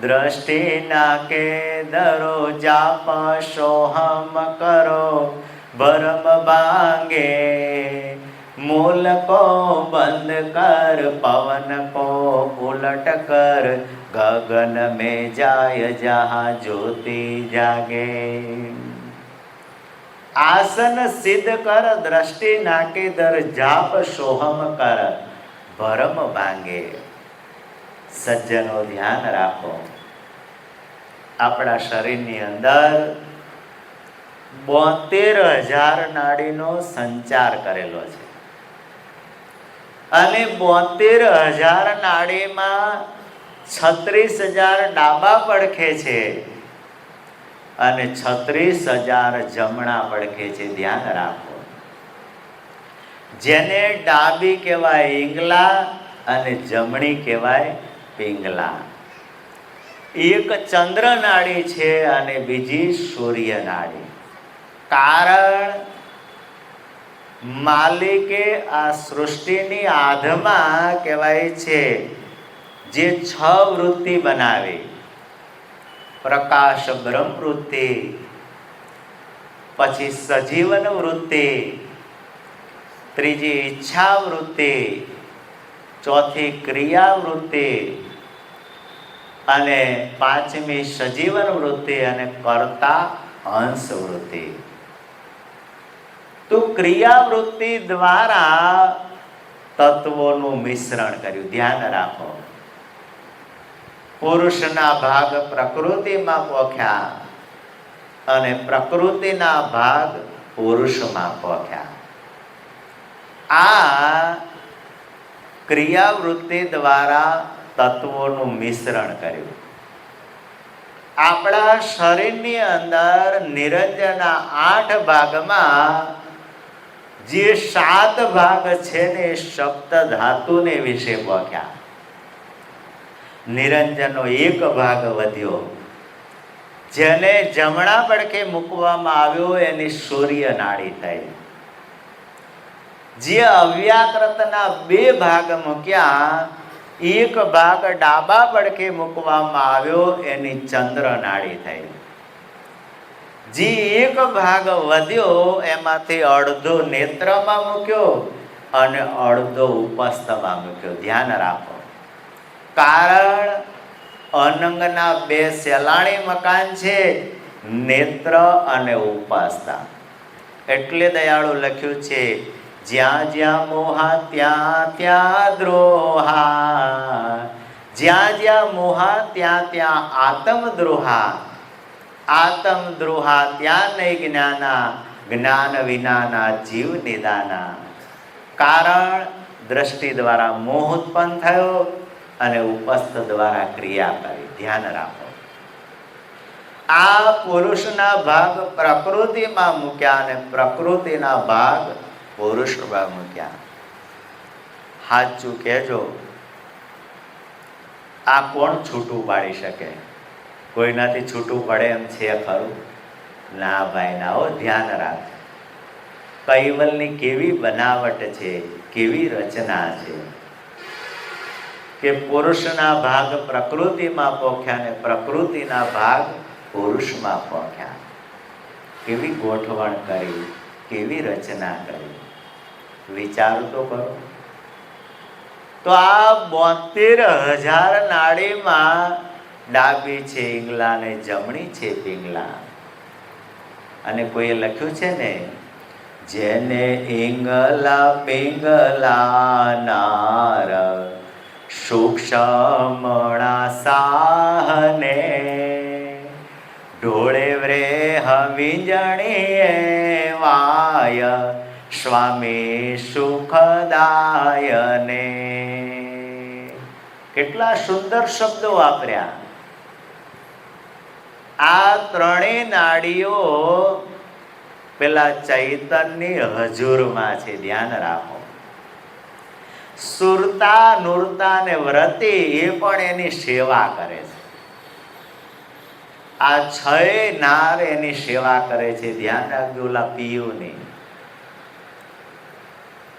દ્રષ્ટિ નાકે ધરો, જાપ સોહમ કરો, ભરમ ભાંગે, મૂલ કો બંધ કર, પવન કો ઉલટ કર, ગગન में જાય જहाँ જ્યોતિ જાગે. આસન સિદ્ધ કર, દ્રષ્ટિ નાકે ધર, જાપ સોહમ કર, ભરમ ભાંગે. સજ્જનો ધ્યાન રાખો. આપણા શરીરની અંદર 72,000 નાડીનો સંચાર કરેલો છે. અને 72,000 નાડીમાં 36,000 ડાબા પડખે છે અને 36,000 જમણા પડખે છે. ધ્યાન રાખો. જેને ડાબી કહેવાય ઈંગલા અને જમણી કહેવાય પિંગલા. એક ચંદ્ર નાડી છે અને બીજી સૂર્ય નાડી. કારણ માલિકે આ સૃષ્ટિની આધમાં કહેવાય છે જે 6 વૃત્તિ બનાવી. પ્રકાશ બ્રહ્મ વૃત્તિ, પછી સજીવન વૃત્તિ, ત્રીજી ઈચ્છા વૃત્તિ, ચોથી ક્રિયા વૃત્તિ અને પાંચમી સજીવન વૃત્તિ અને કર્તા અંશ વૃત્તિ. તો ક્રિયા વૃત્તિ દ્વારા તત્વોનું મિશ્રણ કર્યું. ધ્યાન રાખો. પુરુષના ભાગ પ્રકૃતિમાં પોખ્યા અને પ્રકૃતિના ભાગ પુરુષમાં પોખ્યા. આ ક્રિયાવૃત્તિ દ્વારા તત્વોનું મિશ્રણ કર્યું. આપણા શરીરની અંદર નિરંજનના 8 ભાગમાં જે 7 ભાગ છે ને સપ્ત ધાતુને વિશે પોખ્યા. નિરંજનનો 1 ભાગ વધ્યો, જેને જમણા પડખે મૂકવામાં આવ્યો એની સૂર્ય નાડી થઈ. જે અવ્યાકૃતના 2 ભાગ મૂક્યા, 1 ભાગ ડાબા પડખે મૂકવામાં આવ્યો એની ચંદ્ર નાડી થઈ. જે 1 ભાગ વધ્યો એમાંથી અડધો નેત્રમાં મૂક્યો અને અડધો ઉપસ્થમાં મૂક્યો. ધ્યાન રાખો. કારણ અનંગના 2 સેલાણી મકાન છે, નેત્ર અને ઉપાસના. એટલે દયાળુ લખ્યું છે, જ્યાં જ્યાં મોહા ત્યાં ત્યાં દ્રોહા, જ્યાં જ્યાં મોહા ત્યાં ત્યાં આત્મ દ્રોહા, આત્મ દ્રોહા ત્યાં નહીં જ્ઞાના, જ્ઞાન વિનાના જીવ નિદાના. કારણ દ્રષ્ટિ દ્વારા મોહ ઉત્પન્ન થયો અને ઉપસ્થ દ્વારા ક્રિયા કરી. ધ્યાન રાખો. આ પુરુષના ભાગ પ્રકૃતિમાં મૂક્યા અને પ્રકૃતિના ભાગ પુરુષમાં મૂક્યા. સાચું કહેજો, આ કોણ છૂટું પાડી શકે? કોઈનાથી છૂટું પડે એમ છે ખરું? ના ભાઈ ના. ધ્યાન રાખજો. કૈવલની કેવી બનાવટ છે, કેવી રચના છે કે પુરુષના ભાગ પ્રકૃતિમાં પોખ્યા અને પ્રકૃતિના ભાગ પુરુષમાં પોખ્યા. કેવી ગોઠવણ કરી, કેવી રચના કરી, વિચાર તો કરો. તો આ 72,000 નાડીમાં ડાબી છે ઈંગલા ને જમણી છે પિંગલા. અને કોઈએ લખ્યું છે ને, જેને ઈંગલા પિંગલા નાર સૂક્ષ્મણા સાહને, ઢોળે વ્રે હવિંજણીએ વાય સ્વામી સુખદાયને. કેટલા સુંદર શબ્દો વાપર્યા. આ ત્રણેય નાડીઓ પેલા ચૈતનની હજુરમાં છે, ધ્યાન રાખો. સુરતા, નુરતા ને વ્રતી એ પણ એની સેવા કરે છે. આ છ નાર એની સેવા કરે છે. ધ્યાન રાખજો ઓલા પિયુની.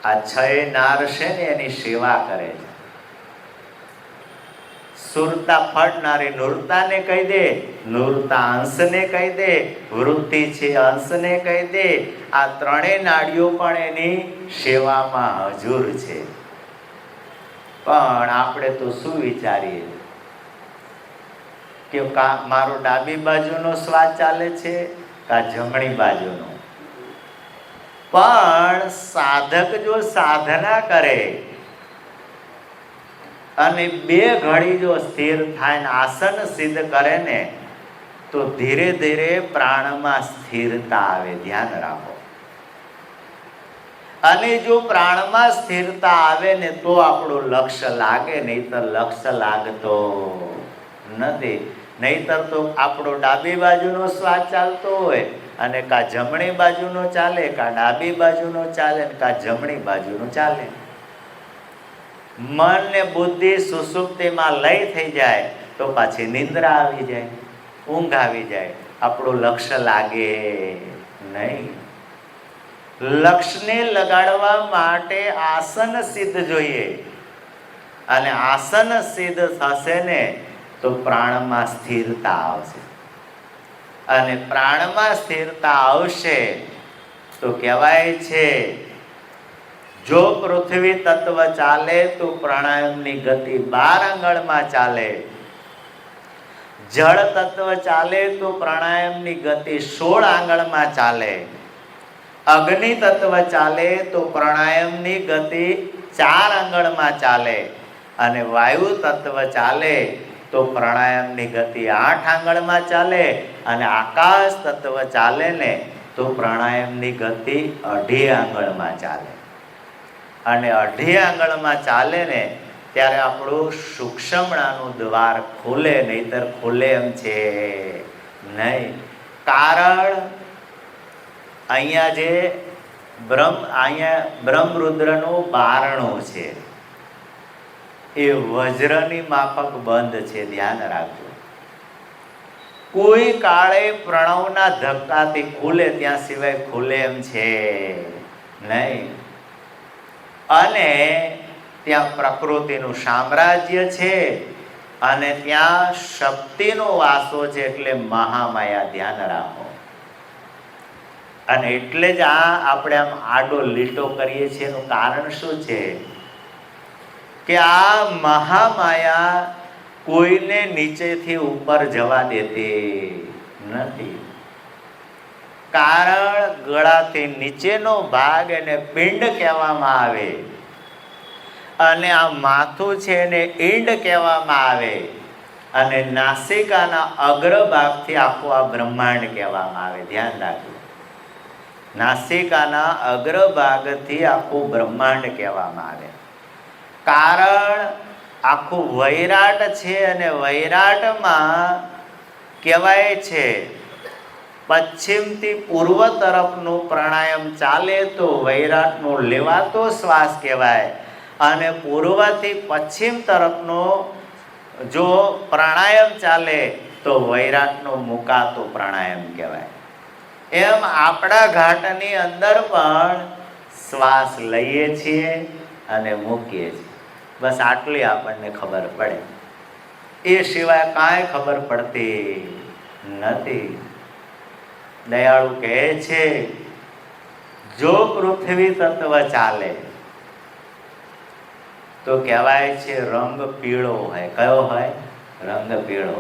આ છ નાર છે ને એની સેવા કરે છે. સુરતા ફટનારી નુરતાને કહી દે, નુરતા અંશને કહી દે, વૃત્તિ છે અંશને કહી દે. આ ત્રણેય નાડીઓ પણ એની સેવામાં હજુર છે. પણ આપણે તો શું વિચારીએ કે મારો ડાબી બાજુનો શ્વાસ ચાલે છે કા જમણી બાજુનો. પણ સાધક જો સાધના કરે અને બે ઘડી જો સ્થિર થાય ને આસન સિદ્ધ કરે ને તો ધીરે ધીરે પ્રાણમાં સ્થિરતા આવે. ધ્યાન રાખો. અને જો પ્રાણમાં સ્થિરતા આવે ને તો આપણું લક્ષ્ય લાગે, નહીતર લક્ષ્ય લાગતો નથી. નહીતર તો આપણો ડાબી બાજુનો શ્વાસ ચાલતો હોય અને કા જમણી બાજુનો ચાલે, કા ડાબી બાજુનો ચાલે, કા જમણી બાજુનો ચાલે. મન ને બુદ્ધિ સુષુપ્તિમાં લય થઈ જાય તો પાછી નિંદ્રા આવી જાય, ઊંઘ આવી જાય. આપણું લક્ષ્ય લાગે નહીં. લક્ષ્યને લગાડવા માટે આસન સિદ્ધ જોઈએ. અને આસન સિદ્ધ થશે ને તો પ્રાણમાં સ્થિરતા આવશે. અને પ્રાણમાં સ્થિરતા આવશે તો કહેવાય છે જો પૃથ્વી તત્વ ચાલે તો પ્રાણાયામની ગતિ 12 આંગળમાં ચાલે. જળ તત્વ ચાલે તો પ્રાણાયામની ગતિ 16 આંગળમાં ચાલે. અગ્નિ તત્વ ચાલે તો પ્રાણાયામની ગતિ 4 આંગળમાં ચાલે. અને વાયુ તત્વ ચાલે તો પ્રાણાયામની ગતિ 8 આંગળમાં ચાલે. અને આકાશ તત્વ ચાલે ને તો પ્રાણાયામની ગતિ 2.5 આંગળમાં ચાલે. અને 2.5 આંગળમાં ચાલે ને ત્યારે આપણું સૂક્ષ્મણાનું દ્વાર ખુલે, નહીતર ખુલે એમ છે નહીં. કારણ અહીંયા જે બ્રહ્મરુદ્રનું બારણું છે એ વજ્રની માફક બંધ છે. ધ્યાન રાખજો. કોઈ કાળે પ્રણવના ધક્કાથી ખુલે ત્યાં સિવાય ખુલે એમ છે નહીં. અને ત્યાં પ્રકૃતિનું સામ્રાજ્ય છે અને ત્યાં શક્તિનો વાસો છે, એટલે મહામાયા. ધ્યાન રાખો. અને એટલે જ આપણે આમ આડો લીટો કરીએ છીએ એનું કારણ શું છે કે આ મહામાયા કોઈને નીચેથી ઉપર જવા દેતી નથી. કારણ ગળાથી નીચેનો ભાગ એને પિંડ કહેવામાં આવે અને આ માથું છે એને ઈંડ કહેવામાં આવે. અને નાસિકાના અગ્રભાગથી આખું આ બ્રહ્માંડ કહેવામાં આવે. ધ્યાન રાખજો. નાસિકાના અગ્રભાગથી આખું બ્રહ્માંડ કહેવામાં આવે. કારણ આખું વૈરાટ છે અને વૈરાટમાં કહેવાય છે પશ્ચિમથી પૂર્વ તરફનું પ્રાણાયામ ચાલે તો વૈરાટનો લેવાતો શ્વાસ કહેવાય. અને પૂર્વથી પશ્ચિમ તરફનો જો પ્રાણાયામ ચાલે તો વૈરાટનો મુકાતો પ્રાણાયામ કહેવાય. એમ આપણા ઘાટની અંદર પણ શ્વાસ લઈએ છીએ અને મૂકીએ છીએ. બસ આટલી આપણને ખબર પડે. એ સિવાય કાંઈ ખબર પડતી નથી. દયાળુ કહે છે જો પૃથ્વી તત્વ ચાલે તો કહેવાય છે રંગ પીળો હોય. કયો હોય? રંગ પીળો.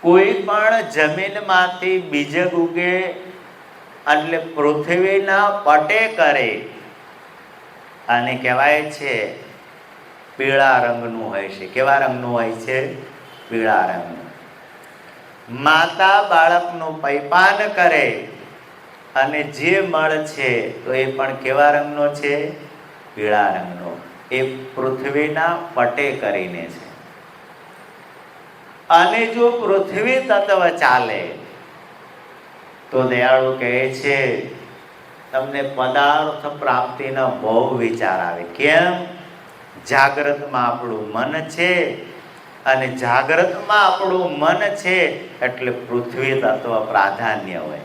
કોઈ પણ જમીનમાંથી બીજક ઉગે એટલે પૃથ્વીના પટે કરે અને કહેવાય છે પીળા રંગનું હોય છે. કેવા રંગનું હોય છે? પીળા રંગનું. માતા બાળકનું પૈપાન કરે અને જે મળ છે તો એ પણ કેવા રંગનો છે? પીળા રંગનો. એ પૃથ્વીના પટે કરીને છે. અને જો પૃથ્વી તત્વ ચાલે તો દયાળુ કહે છે તમને પદાર્થ પ્રાપ્તિનો બહુ વિચાર આવે. કેમ? જાગ્રતમાં આપણું મન છે, અને જાગ્રતમાં આપણું મન છે એટલે પૃથ્વી તત્વ પ્રાધાન્ય હોય.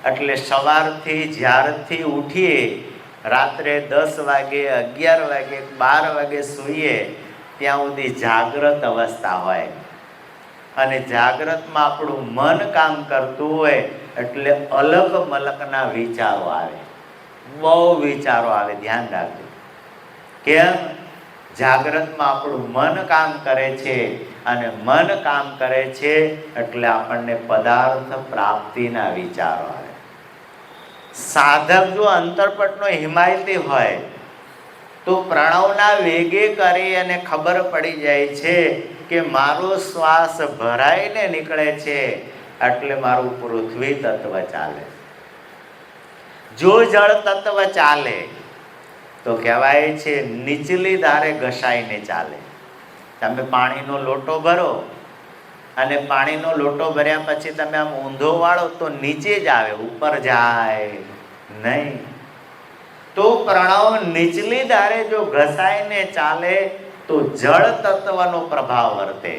એટલે સવારથી જ્યારથી ઉઠીએ, રાત્રે 10 વાગે, 11 વાગે, 12 વાગે સૂઈએ ત્યાં સુધી જાગ્રત અવસ્થા હોય. અને જાગ્રતમાં આપણું મન કામ કરતું હોય એટલે અલગ મલકના વિચારો આવે, બહુ વિચારો આવે. ધ્યાન રાખજો. કેમ? જાગ્રતમાં આપણું મન કામ કરે છે, અને મન કામ કરે છે એટલે આપણને પદાર્થ પ્રાપ્તિના વિચારો આવે. સાધક જો અંતરપટનો હિમાયતી હોય તો પ્રણવના વેગે કરી અને ખબર પડી જાય છે કે મારો શ્વાસ ભરાઈને નીકળે છે એટલે મારું પૃથ્વી તત્વ ચાલે. જો જળ તત્વ ચાલે તો કહેવાય છે નીચલી ધારે ઘસાઈને ચાલે. તમે પાણીનો લોટો ભરો અને પાણીનો લોટો ભર્યા પછી તમે આમ ઊંધો વાળો તો નીચે જ આવે, ઉપર જાય નહીં. તો પ્રણવ નીચલી ધારે જો ઘસાઈને ચાલે તો જળ તત્વનો પ્રભાવ વર્તે.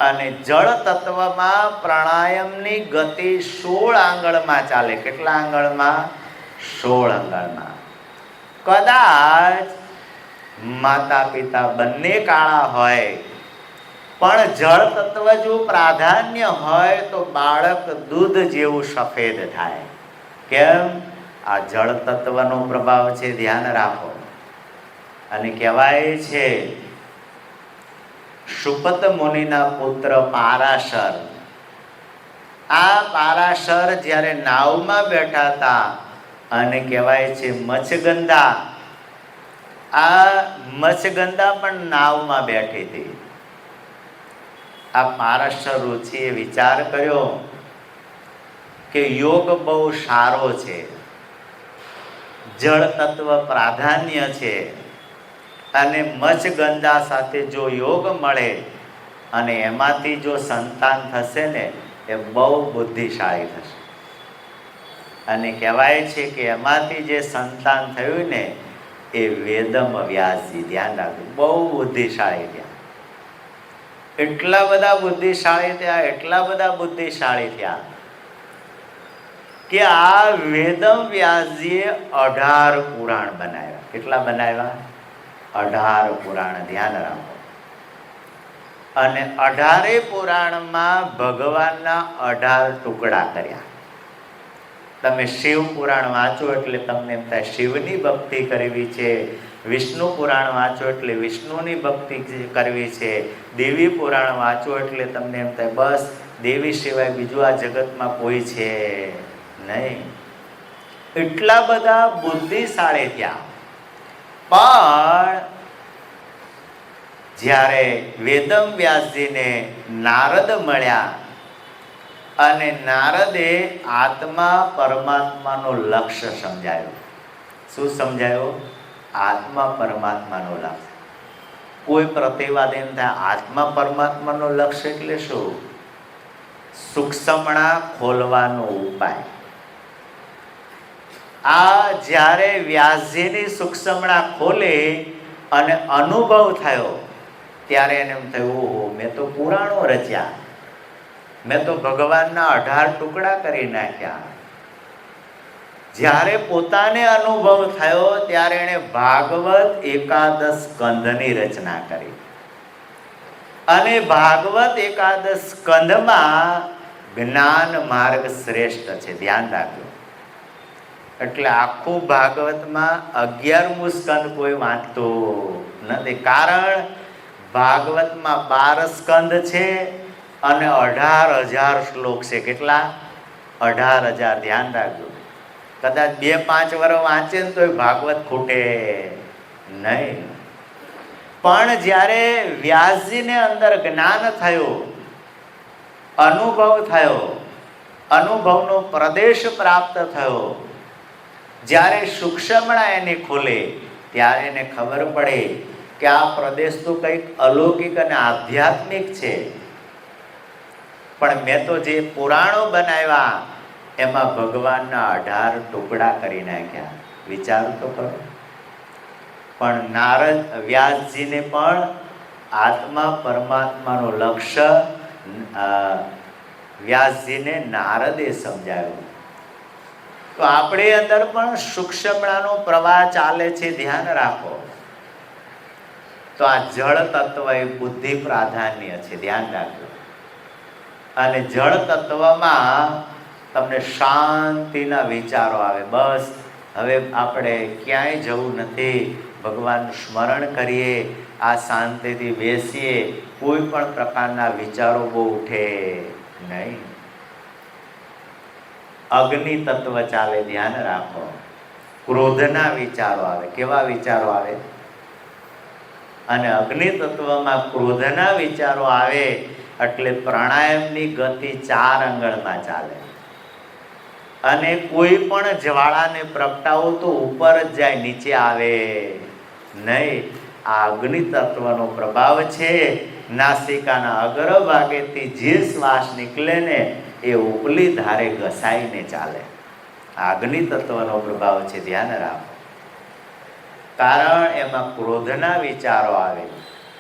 અને જળ તત્વમાં પ્રાણાયામની ગતિ 16 આંગળમાં ચાલે. કેટલા આંગળમાં? 16 આંગળમાં. કદાચ માતા પિતા બંને કાળા હોય પણ જળ તત્વ જો પ્રાધાન્ય હોય તો બાળક દૂધ જેવું સફેદ થાય. કેમ? આ જળ તત્વનો પ્રભાવ છે. ધ્યાન રાખો. અને કહેવાય છે સુપત મુનિના પુત્ર પારાશર, આ પારાશર જ્યારે નાવમાં બેઠા હતા અને કહેવાય છે મત્સ્યગંધા, આ મત્સ્યગંધા પણ નાવમાં બેઠી હતી. આ પારાશર ઋષિએ વિચાર કર્યો કે યોગ બહુ સારો છે, જળ તત્વ પ્રાધાન્ય છે, અને મત્સ્યગંધા સાથે જો યોગ મળે અને એમાંથી જો સંતાન થશે ને એ બહુ બુદ્ધિશાળી થશે. અને કહેવાય છે કે એમાંથી જે સંતાન થયું ને એ વેદમ વ્યાસજી. ધ્યાન રાખજો, બહુ બુદ્ધિશાળી થયા. એટલા બધા બુદ્ધિશાળી થયા, એટલા બધા બુદ્ધિશાળી થયા કે આ વેદમ વ્યાસજીએ 18 પુરાણ બનાવ્યા. કેટલા બનાવ્યા? 18 પુરાણ. ધ્યાન રાખો. અને 18 પુરાણમાં ભગવાનના 18 ટુકડા કર્યા. તમે શિવ પુરાણ વાંચો એટલે તમને એમ થાય શિવની ભક્તિ કરવી છે, વિષ્ણુ પુરાણ વાંચો એટલે વિષ્ણુની ભક્તિ કરવી છે, દેવી પુરાણ વાંચો એટલે તમને એમ થાય બસ દેવી સિવાય બીજું આ જગતમાં કોઈ છે નહીં. એટલા બધા બુદ્ધિશાળી થયા. પણ જ્યારે વેદમ વ્યાસજીને નારદ મળ્યા અને નારદે આત્મા પરમાત્માનો લક્ષ્ય સમજાયો. શું સમજાયો? આત્મા પરમાત્માનો લક્ષ્ય. કોઈ પ્રતિવાદી એમ થાય આત્મા પરમાત્માનો લક્ષ્ય એટલે શું? સૂક્ષ્મણા ખોલવાનો ઉપાય. આ જ્યારે વ્યાસજીની સૂક્ષ્મણા ખોલે અને અનુભવ થયો ત્યારે એને એમ થયું ઓહો, મેં તો પુરાણો રચ્યા, મેં તો ભગવાનના 18 ટુકડા કરી નાખ્યા. જ્યારે પોતાને અનુભવ થયો ત્યારે એણે ભાગવત 11 સ્કંધની રચના કરી. અને ભાગવત 11 સ્કંધમાં જ્ઞાન માર્ગ શ્રેષ્ઠ છે. ધ્યાન રાખજો. એટલે આખું ભાગવતમાં 11મું સ્કંદ કોઈ વાંચતું નથી. કારણ ભાગવતમાં 12 સ્કંદ છે અને 18,000 શ્લોક છે. કેટલા? 18,000. ધ્યાન રાખજો. કદાચ 2-5 વર્ષ વાંચે ને તો ભાગવત ખૂટે નહીં. પણ જ્યારે વ્યાસજીને અંદર જ્ઞાન થયું, અનુભવ થયો, અનુભવનો પ્રદેશ પ્રાપ્ત થયો, જ્યારે સૂક્ષ્મણા એને ખોલે ત્યારે એને ખબર પડે કે આ પ્રદેશ તો કંઈક અલૌકિક અને આધ્યાત્મિક છે. પણ મેં તો જે પુરાણો બનાવ્યા એમાં ભગવાનના 18 ટુકડા કરી નાખ્યા. વિચારો તો કરો. પણ નારદ વ્યાસજીને પણ આત્મા પરમાત્માનો લક્ષ્ય વ્યાસજીને નારદે સમજાવ્યું. તો આપણી અંદર પણ સૂક્ષ્મણાનો પ્રવાહ ચાલે છે, ધ્યાન રાખો. તો આ જળ તત્વ એ બુદ્ધિ પ્રાધાન્ય છે, ધ્યાન રાખજો. અને જળ તત્વમાં તમને શાંતિના વિચારો આવે. બસ હવે આપણે ક્યાંય જવું નથી, ભગવાનનું સ્મરણ કરીએ, આ શાંતિથી બેસીએ, કોઈ પણ પ્રકારના વિચારો બહુ ઉઠે નહીં. અગ્નિ તત્વ ચાલે, ધ્યાન રાખો. ક્રોધના વિચારો આવે. કેવા વિચારો આવે? અને અગ્નિ તત્વમાં ક્રોધના વિચારો આવે એટલે પ્રાણાયામની ગતિ 4 આંગળમાં ચાલે. અને કોઈ પણ જ્વાળાને પ્રગટાવો તો ઉપર જ જાય, નીચે આવે નહીં. આ અગ્નિ તત્વનો પ્રભાવ છે. નાસિકાના અગ્રભાગેથી જે શ્વાસ નીકળે ને એ ઉપલી ધારે ઘસાઈને ચાલે. આ અગ્નિ તત્વનો પ્રભાવ છે, ધ્યાન રાખો. કારણ એમાં ક્રોધના વિચારો આવે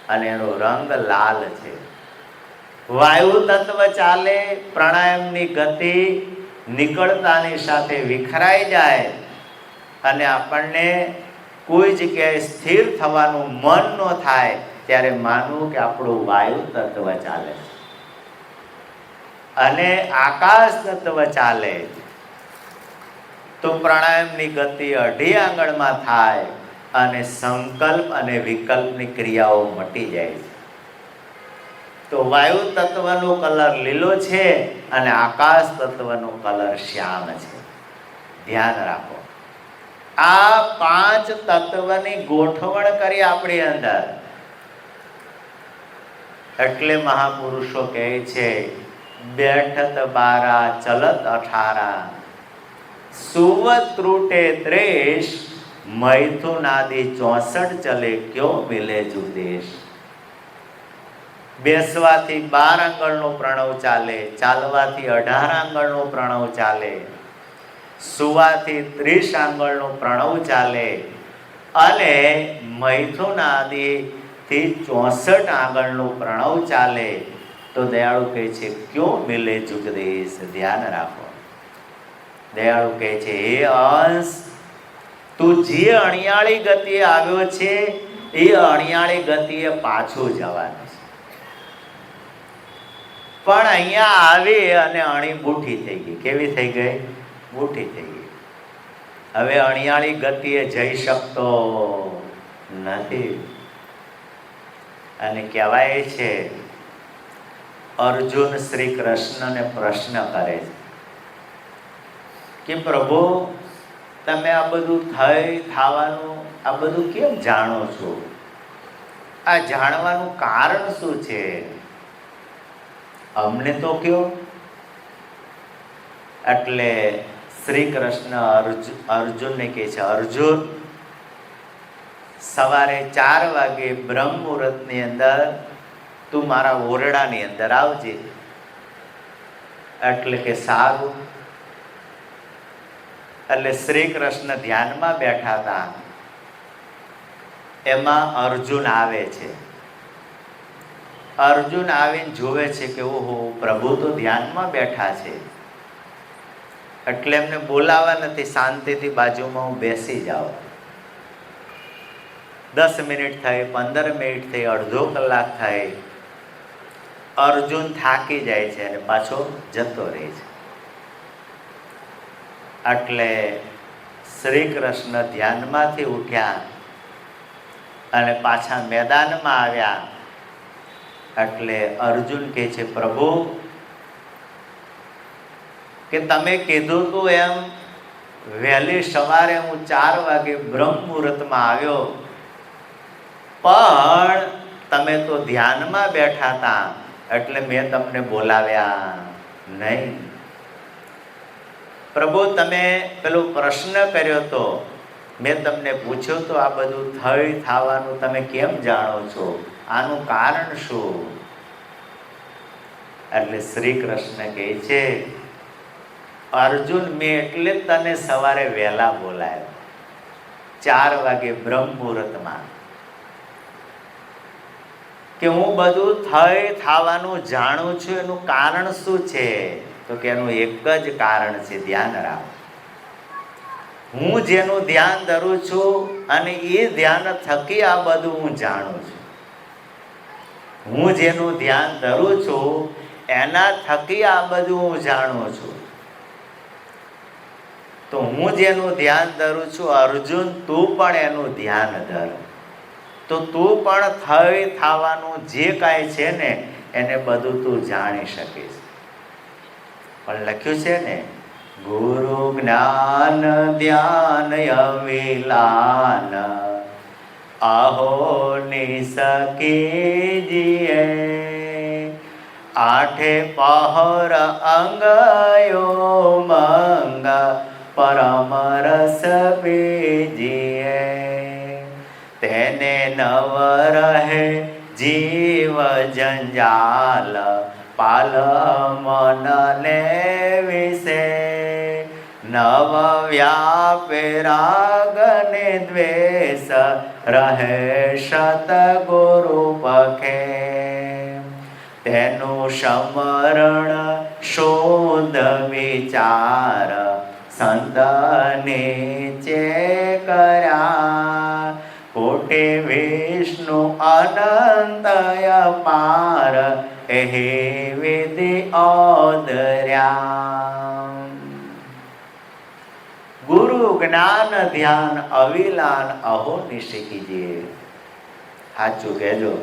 અને એનો રંગ લાલ છે. વાયુ તત્વ ચાલે, પ્રાણાયામની ગતિ નીકળતાની સાથે વિખરાઈ જાય અને આપણને કોઈ જગ્યાએ સ્થિર થવાનું મન ન થાય ત્યારે માનવું કે આપણું વાયુ તત્વ ચાલે. અને આકાશ તત્વ ચાલે તો પ્રાણાયામની ગતિ 2 આંગળમાં થાય અને સંકલ્પ અને વિકલ્પની ક્રિયાઓ મટી જાય છે. તો વાયુ તત્વનો કલર લીલો છે અને આકાશ તત્વનો કલર શ્યામ છે. ધ્યાન રાખો. આ 5 તત્વની ગોઠવણ કરી આપણી અંદર. એટલે મહાપુરુષો કહે છે, બેઠત 12 ચલત 18 સુવત ત્રુટે 30 મૈથુનાદિ 64 ચલે ક્યો મિલે જુદેશ. બેસવાથી 12 આંગળનો પ્રણવ ચાલે, ચાલવાથી 18 આંગળનો પ્રણવ ચાલે, સુવાથી 30 આંગળનો પ્રણવ ચાલે અને મૈથુનાદિથી 64 આંગળનો પ્રણવ ચાલે. તો દયાળુ કહે છે ક્યો મિલે જુગદેશ. ધ્યાન રાખો. દયાળુ કહે છે, હે અંશ, તું જે અણિયાળી ગતિએ આવ્યો છે એ અણિયાળી ગતિએ પાછું જવાનું છે. પણ અહીંયા આવી અને અણી બૂઠી થઈ ગઈ. કેવી થઈ ગઈ? બૂઠી થઈ ગઈ. હવે અણિયાળી ગતિએ જઈ શકતો નથી. અને કહેવાય છે, અર્જુન શ્રી કૃષ્ણને પ્રશ્ન કરે છે કે પ્રભુ, તમે આ બધું થવાનું આ બધું કેમ જાણો છો? આ જાણવાનું કારણ શું છે? અમને તો કયો. એટલે શ્રી કૃષ્ણ અર્જુનને કહે છે, અર્જુન, સવારે 4 વાગે બ્રહ્મ મુહૂર્તની અંદર તું મારા ઓરડાની અંદર આવજે. એટલે કે સારું. એટલે શ્રી કૃષ્ણ ધ્યાનમાં બેઠા હતા. એમાં અર્જુન આવે છે. અર્જુન આવીને જોવે છે કે ઓહો, પ્રભુ તો ધ્યાનમાં બેઠા છે. એટલે એમને બોલાવા નથી, શાંતિથી બાજુમાં હું બેસી જાઉં. 10 મિનિટ થઈ, 15 મિનિટ થઈ, અડધો કલાક થઈ. અર્જુન થાકી જાય છે અને પાછો જતો રહે છે. એટલે શ્રી કૃષ્ણ ધ્યાનમાંથી ઉઠ્યા અને પાછા મેદાનમાં આવ્યા. એટલે અર્જુન કહે છે, પ્રભુ, કે તમે કીધું તું એમ વહેલી સવારે હું 4 વાગે બ્રહ્મ મુહૂર્તમાં આવ્યો, પણ તમે તો ધ્યાનમાં બેઠા હતા એટલે મેં તમને બોલાવ્યા નહીં. પ્રભુ તમે પેલો પ્રશ્ન કર્યો તો, મેં તમને પૂછ્યું તો આ બધું થવાનું તમે કેમ જાણો છો, આનું કારણ શું? એટલે શ્રી કૃષ્ણ કહે છે, અર્જુન, મેં એટલે તને સવારે વહેલા બોલાયો, 4 વાગે બ્રહ્મ મુહૂર્તમાં, કે હું બધું થવાનું જાણું છું. એનું કારણ શું છે? તો કે એનું એક જ કારણ છે, ધ્યાન રાખ. હું જેનું ધ્યાન ધરું છું અને એ ધ્યાન થકી આ બધું હું જાણું છું. હું જેનું ધ્યાન ધરું છું એના થકી આ બધું હું જાણું છું. તો હું જેનું ધ્યાન ધરું છું, અર્જુન તું પણ એનું ધ્યાન ધર, તો તું પણ થવાનું જે કાંઈ છે ને એને બધું તું જાણી શકીશ. પણ લખ્યું છે ને, ગુરુ જ્ઞાન ધ્યાન અવિલાન આહો નિસકીજીએ, 8 પહર અંગયો મંગ પરમ રસ બીજીએ, તેને નવ રહે જીવ જંજાલ પાલ મનને વિશે, નવ વ્યાપે રાગ ને દ્વેષ રહે સતગુરુ પખે, તેનું સમરણ શુદ્ધ વિચાર સંતને ચે કર્યા, કોટે વિષ્ણુ અનંતય પાર એહે વિધિ ઓદર્યા. ગુરુ જ્ઞાન ધ્યાન અવિલાન અહો નિશિકીજીએ. સાચું કહેજો,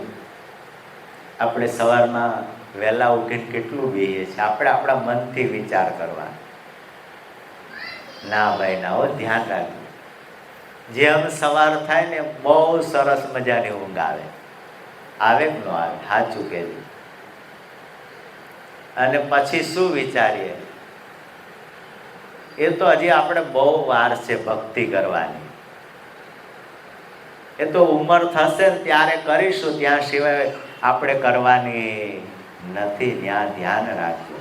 આપણે સવારમાં વહેલા ઉઠીને કેટલું બેહીએ છીએ. આપણે આપણા મનથી વિચાર કરવા. ના ભાઈ ના, હો, ધ્યાન રાખજો. જેમ સવાર થાય ને બહુ સરસ મજાની ઊંઘ આવે. આવે કે ન આવે? સાચું કહેજો. અને પછી શું વિચારીએ? એ તો હજી આપણે બહુ વાર છે ભક્તિ કરવાની. એ તો ઉંમર થશે ને ત્યારે કરીશું, ત્યાં સિવાય આપણે કરવાની નથી. ત્યાં ધ્યાન રાખજો.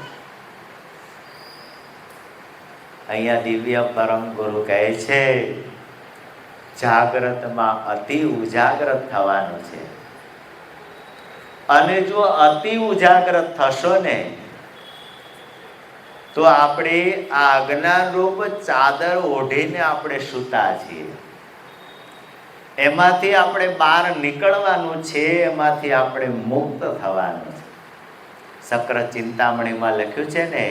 અહીંયા દિવ્ય પરમ ગુરુ કહે છે, જાગ્રતમાં અતિ ઉજાગ્રત થવાનું છે. અને જો અતિ ઉજાગ્રત થશો ને તો આપણે આ અજ્ઞાન રૂપ ચાદર ઓઢીને આપણે સૂતા છીએ. એમાંથી આપણે બહાર નીકળવાનું છે, એમાંથી આપણે મુક્ત થવાનું છે. સક્ર ચિંતામણીમાં લખ્યું છે ને,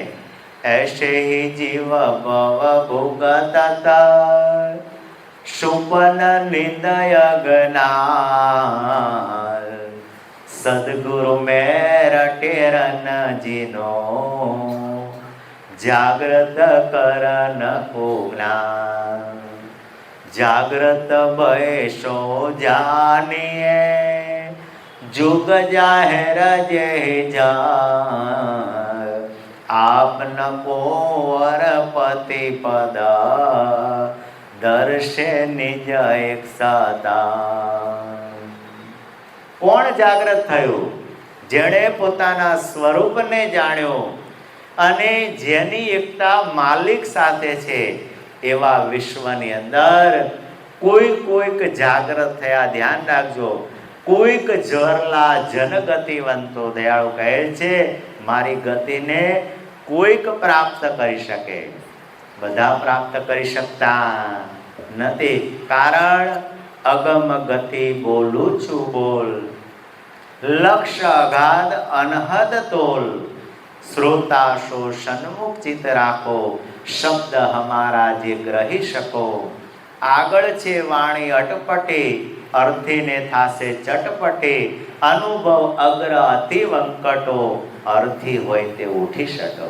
ऐसे ही जीव भव भोगत सुपन निंदय गनाल सदगुरु मेरा टेरन जिनो जागृत करन उगना जागृत बैसो जानिए जुग जाहिर जे जा आपन पोवर पति पद दर्शे निज एक सदा. કોણ જાગૃત થયું? જેણે પોતાના સ્વરૂપને જાણ્યો અને જેની એકતા માલિક સાથે છે. એવા વિશ્વની અંદર કોઈક જાગૃત થયા. ધ્યાન રાખજો, કોઈક જરલા જનગતિવંતો દયાળુ કહે છે મારી ગતિને કોઈક પ્રાપ્ત કરી શકે, બધા પ્રાપ્ત કરી શકતા નથી. કારણ અગમ ગતિ બોલું છું બોલ, લક્ષ્ય અગાધ અનહદ તોલ, શ્રોતા શો સન્મુખ ચિત રાખો, શબ્દ હમારા જે ગ્રહી શકો. આગળ છે વાણી અટપટી, અર્થીને થાશે ચટપટી, અનુભવ અગ્ર અતિ વંકટો, અર્થી હોય તે ઉઠી શકો.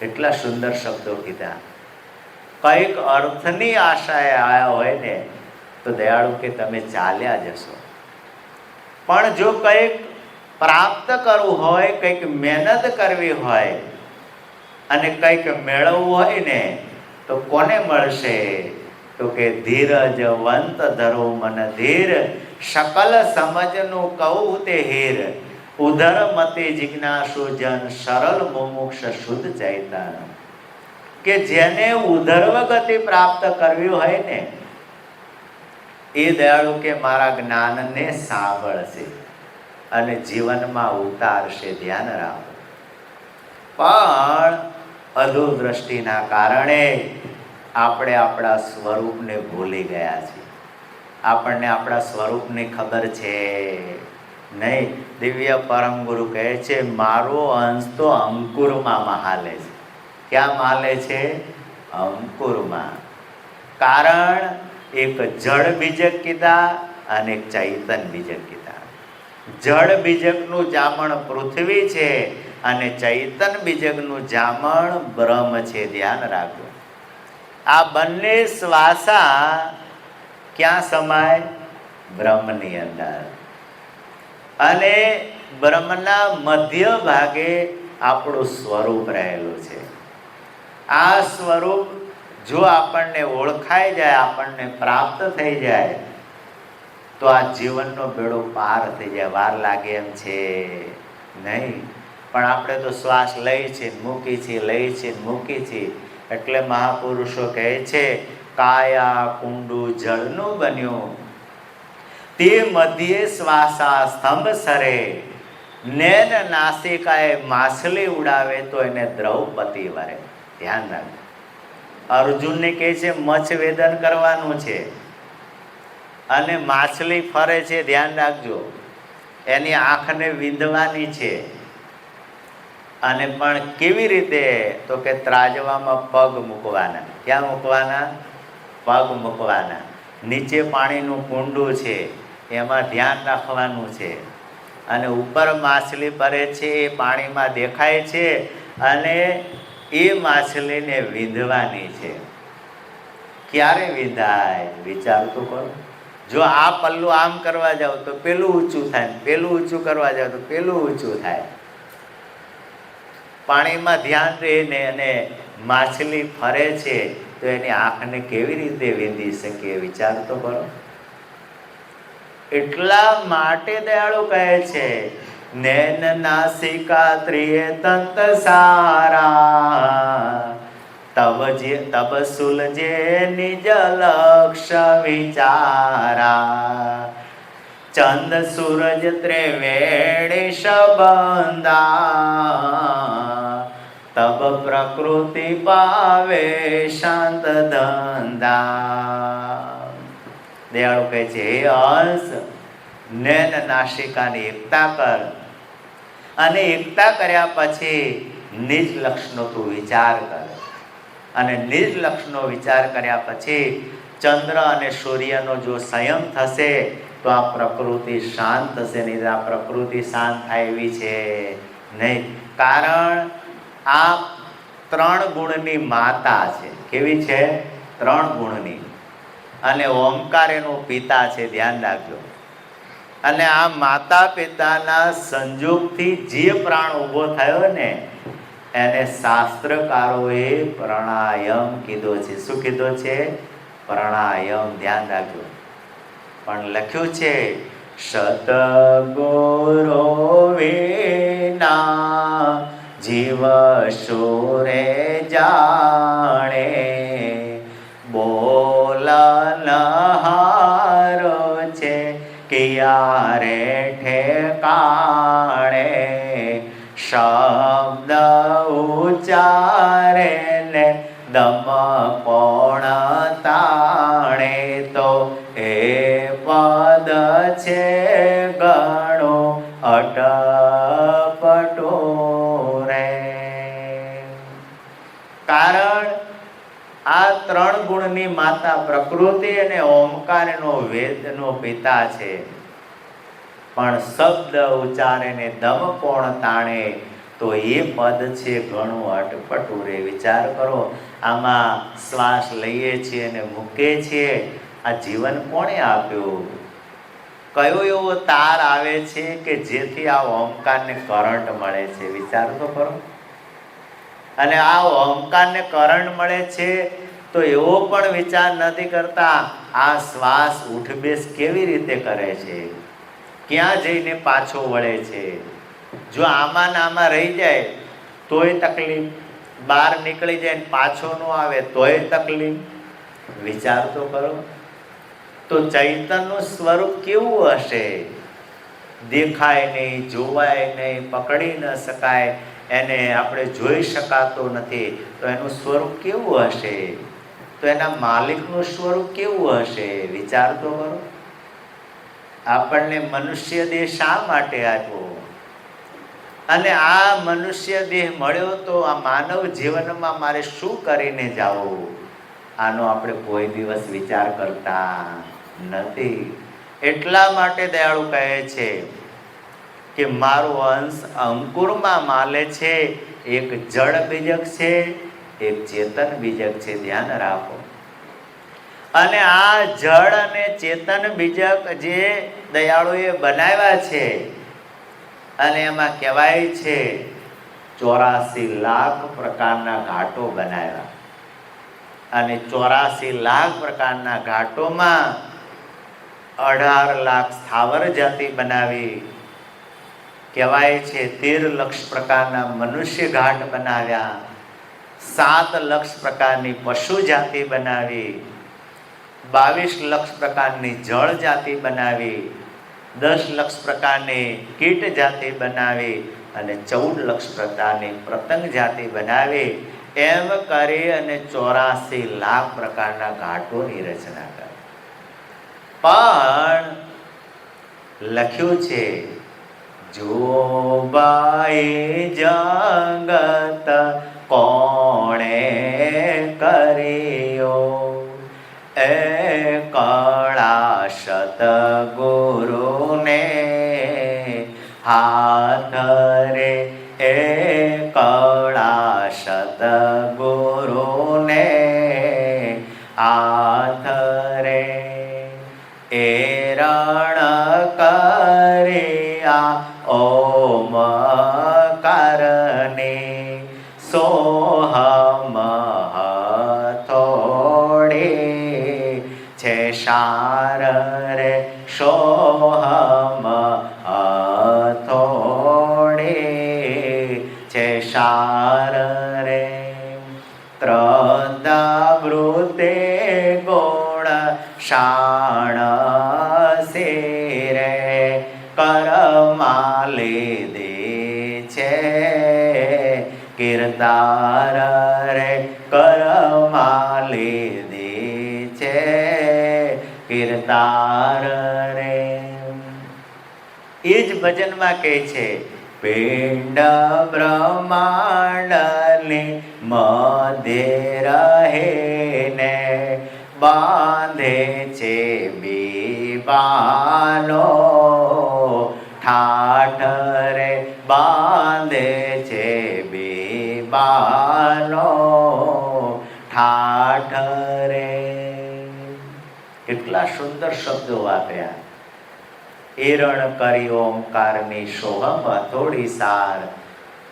એટલા સુંદર શબ્દો કીધા. કઈક અર્થની આશાએ આવ્યા હોય ને તો દયાળુ કે તમે ચાલ્યા જશો. પણ જો કંઈક પ્રાપ્ત કરવું હોય, કંઈક મહેનત કરવી હોય અને કંઈક મેળવવું હોય ને તો કોને મળશે? તો કે ધીરજવંત ધરો મન ધીર, સકલ સમજનું કહું તે હીર, ઉધર મતે જિજ્ઞાસુ જન, સરળ મુમુક્ષ શુદ્ધ ચૈતન. કે જેને ઉધર્વ ગતિ પ્રાપ્ત કરવી હોય ને એ દયાળુ કે મારા જ્ઞાનને સાંભળશે અને જીવનમાં ઉતારશે, ધ્યાન રાખો. પણ અધોદ્રષ્ટિના કારણે આપણે આપણા સ્વરૂપને ભૂલી ગયા છીએ. આપણને આપણા સ્વરૂપની ખબર છે નહીં. દિવ્ય પરમ ગુરુ કહે છે મારો અંશ તો અંકુરમાં હાલે છે. ક્યાં હાલે છે? અંકુરમાં. કારણ એક જળ બીજક કીધા અને એક ચૈતન બીજક કીધા. જળ બીજકનું જામણ પૃથ્વી છે અને ચૈતન બીજકનું જામણ બ્રહ્મ છે. ધ્યાન રાખજો. આ બંને શ્વાસા ક્યાં સમાય? બ્રહ્મની અંદર. અને બ્રહ્મના મધ્ય ભાગે આપણું સ્વરૂપ રહેલું છે. આ સ્વરૂપ જો આપણને ઓળખાઈ જાય, આપણને પ્રાપ્ત થઈ જાય તો આ જીવનનો બેડો પાર થઈ જાય. વાર લાગે એમ છે નહીં. પણ આપણે તો શ્વાસ લઈ છે, મૂકી છે, લઈ છે, મૂકી છે. એટલે મહાપુરુષો કહે છે કાયા કુંડુ જળનું બન્યું, તે મધ્યે શ્વાસા સ્તંભ સરે, નેન નાસિકાએ માછલી ઉડાવે તો એને દ્રૌપદી વરે. ધ્યાન રાખજો. અર્જુનને કહે છે મચ્છ વેદન કરવાનું છે અને માછલી ફરે છે. ધ્યાન રાખજો. એની આંખને વિંધવાની છે. અને પણ કેવી રીતે? તો કે ત્રાજવામાં પગ મૂકવાના. ક્યાં મૂકવાના? પગ મૂકવાના. નીચે પાણીનું કુંડું છે, એમાં ધ્યાન રાખવાનું છે. અને ઉપર માછલી ફરે છે, એ પાણીમાં દેખાય છે અને એ માછલીને વિંધવાની છે. ક્યારે વિંધાય? વિચાર તો કરો. જો આ પલ્લું આમ કરવા જાવ તો પેલું ઊંચું થાય, પેલું ઊંચું કરવા જાવ તો પેલું ઊંચું થાય. પાણીમાં ધ્યાન રહીને અને માછલી ફરે છે તો એની આંખને કેવી રીતે વિંધી શકે? વિચાર તો કરો. એટલા માટે દયાળુ કહે છે નૈન નાસિકા ત્રિય તંત સારા, તબ સુલજે નિજ લક્ષ વિચારા, ચંદ સૂરજ ત્રિવેણી સંબંધા, તબ પ્રકૃતિ પાવે શાંત ધંધા. દયાળુ કહે છે હે હંસ, નૈન નાસિકાની એકતા કર અને એકતા કર્યા પછી નિજ લક્ષનો તું વિચાર કર. અને નિજ લક્ષનો વિચાર કર્યા પછી ચંદ્ર અને સૂર્યનો જો સંયમ થશે તો આ પ્રકૃતિ શાંત થશે. નહીં આ પ્રકૃતિ શાંત થાય એવી છે નહીં. કારણ આ 3 ગુણની માતા છે. કેવી છે? 3 ગુણની. અને ઓમકાર એનો પિતા છે. ધ્યાન રાખજો. અને આ માતા પિતાના સંજોગથી જે પ્રાણ ઊભો થયો ને એને શાસ્ત્રકારોએ પ્રાણાયામ કીધો છે. શું કીધો છે? પ્રાણાયામ. ધ્યાન રાખજો. પણ લખ્યું છે સતગુરુ વિના જીવ શોરે જાણે, બોલનહારો છે કિયારે ઠેકાણે, શબ્દ ઉચ્ચારે ને દમ કોણ તાણે, તો એ પદ છે ગણો અટપટો રે. કારણ આ 3 ગુણની માતા પ્રકૃતિ અને ઓમકાર એનો વેદનો પિતા છે. પણ શબ્દ ઉચ્ચારે ને દમ કોણ તાણે, તો એ પદ છે ઘણું અટપટું રે. વિચાર કરો. આમાં શ્વાસ લઈએ છીએ અને મૂકીએ છીએ. આ જીવન કોણે આપ્યું? કયો એવો તાર આવે છે કે જેથી આ ઓમકારને કરંટ મળે છે? વિચાર તો કરો. અને આ ઓમકારને કરંટ મળે છે તો એવો પણ વિચાર નથી કરતા આ શ્વાસ ઉઠબેસ કેવી રીતે કરે છે, ક્યાં જઈને પાછો વળે છે. જો આમાં ને આમાં રહી જાય તોય તકલીફ, બહાર નીકળી જાય ને પાછો ન આવે તોય તકલીફ. વિચાર તો કરો. તો ચૈતન્યનું સ્વરૂપ કેવું હશે? દેખાય નહીં, જોવાય નહીં, પકડી ન શકાય, એને આપણે જોઈ શકાતો નથી, તો એનું સ્વરૂપ કેવું હશે? તો એના માલિકનું સ્વરૂપ કેવું હશે? વિચાર તો કરો. આપણને મનુષ્ય દેહ શા માટે આપ્યો? અને આ મનુષ્ય દેહ મળ્યો તો આ માનવ જીવનમાં મારે શું કરીને જાવું? આનો આપણે કોઈ દિવસ વિચાર કરતા નથી. એટલા માટે દયાળુ કહે છે કે મારો અંશ અંકુરમાં માલે છે, એક જળ બીજક છે, એક ચેતન બીજક છે. ધ્યાન રાખો. અને આ જળ અને ચેતન બીજક જે દયાળુએ બનાવ્યા છે અને એમાં કહેવાય છે 84 લાખ પ્રકારના ઘાટો બનાવ્યા. અને 84 લાખ પ્રકારના ઘાટોમાં 18 લાખ સ્થાવર જાતિ બનાવી. કહેવાય છે 13 લક્ષ પ્રકારના મનુષ્ય ઘાટ બનાવ્યા, 7 લક્ષ પ્રકારની પશુ જાતિ બનાવી, 22 લક્ષ પ્રકારની જળ જાતિ બનાવી, 10 લક્ષ પ્રકારની કીટ જાતિ બનાવી અને 14 લક્ષ પ્રકારની પતંગ જાતિ બનાવી. એમ કરી અને 84 લાખ પ્રકારના ઘાટોની રચના કરી. પણ લખ્યું છે જો બાઈ જગત કોણે કર્યો, એ કળા સતગુરુને હાથ રે, એ કળા સતગુરુને હાથ રે. એ રણ કર્યા ઓમકારને, સોહમ હથોડે છે સાર રે, સોહમ હથોડે છે સાર રે. ત્રદાવૃતે ગુણ શાણ શિરે, કરમાં લીધે છે કીર્તાર રે, કરમાં લીધે છે કીર્તાર રે. એ જ ભજનમાં કહે છે પિંડ બ્રહ્માંડની મધ્ય રહે ને, બાંધે છે બીબાનો ઠાઠ રે, બાંધે છે બીબાનો ઠાઠ રે. કેટલા સુંદર શબ્દો વાપર્યા. એરણ કરી ઓમકારની સોહમ હથોડી સાર,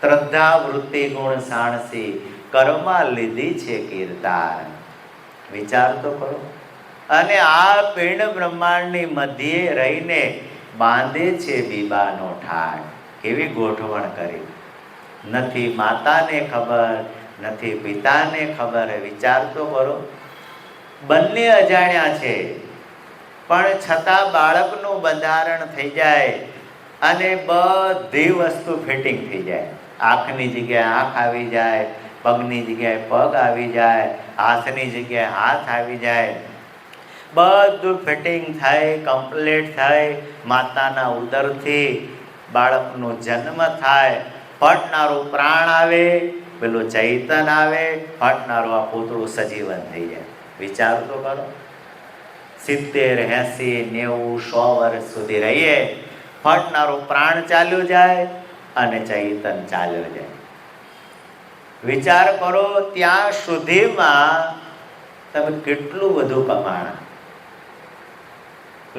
શ્રદ્ધા વૃત્તિ ગુણ સાણસી, કરમાં લીધી છે કીર્તાર. વિચાર તો કરો. અને આ પિંડ બ્રહ્માંડની મધ્યે રહીને બાંધે છે બીબાનો ઠાઠ. કેવી ગોઠવણ કરી! નથી માતાને ખબર, નથી પિતાને ખબર. વિચાર તો કરો. બંને અજાણ્યા છે, પણ છતાં બાળકનું બંધારણ થઈ જાય અને બધી વસ્તુ ફિટિંગ થઈ જાય. આંખની જગ્યાએ આંખ આવી જાય, પગની જગ્યાએ પગ આવી જાય, હાથની જગ્યાએ હાથ આવી જાય. બધું ફિટિંગ થાય, કમ્પ્લીટ થાય. માતાના ઉદરથી બાળકનો જન્મ થાય, ફટનારું પ્રાણ આવે, પેલું ચૈતન આવે, ફટનારું આ પૂતળું સજીવન થઈ જાય. વિચાર તો કરો. 70, 80, 90, 100 વર્ષ સુધી રહીએ, ફટનારું પ્રાણ ચાલ્યું જાય અને ચૈતન ચાલ્યો જાય. વિચાર કરો ત્યાં સુધીમાં તમે કેટલું બધું કમાણા,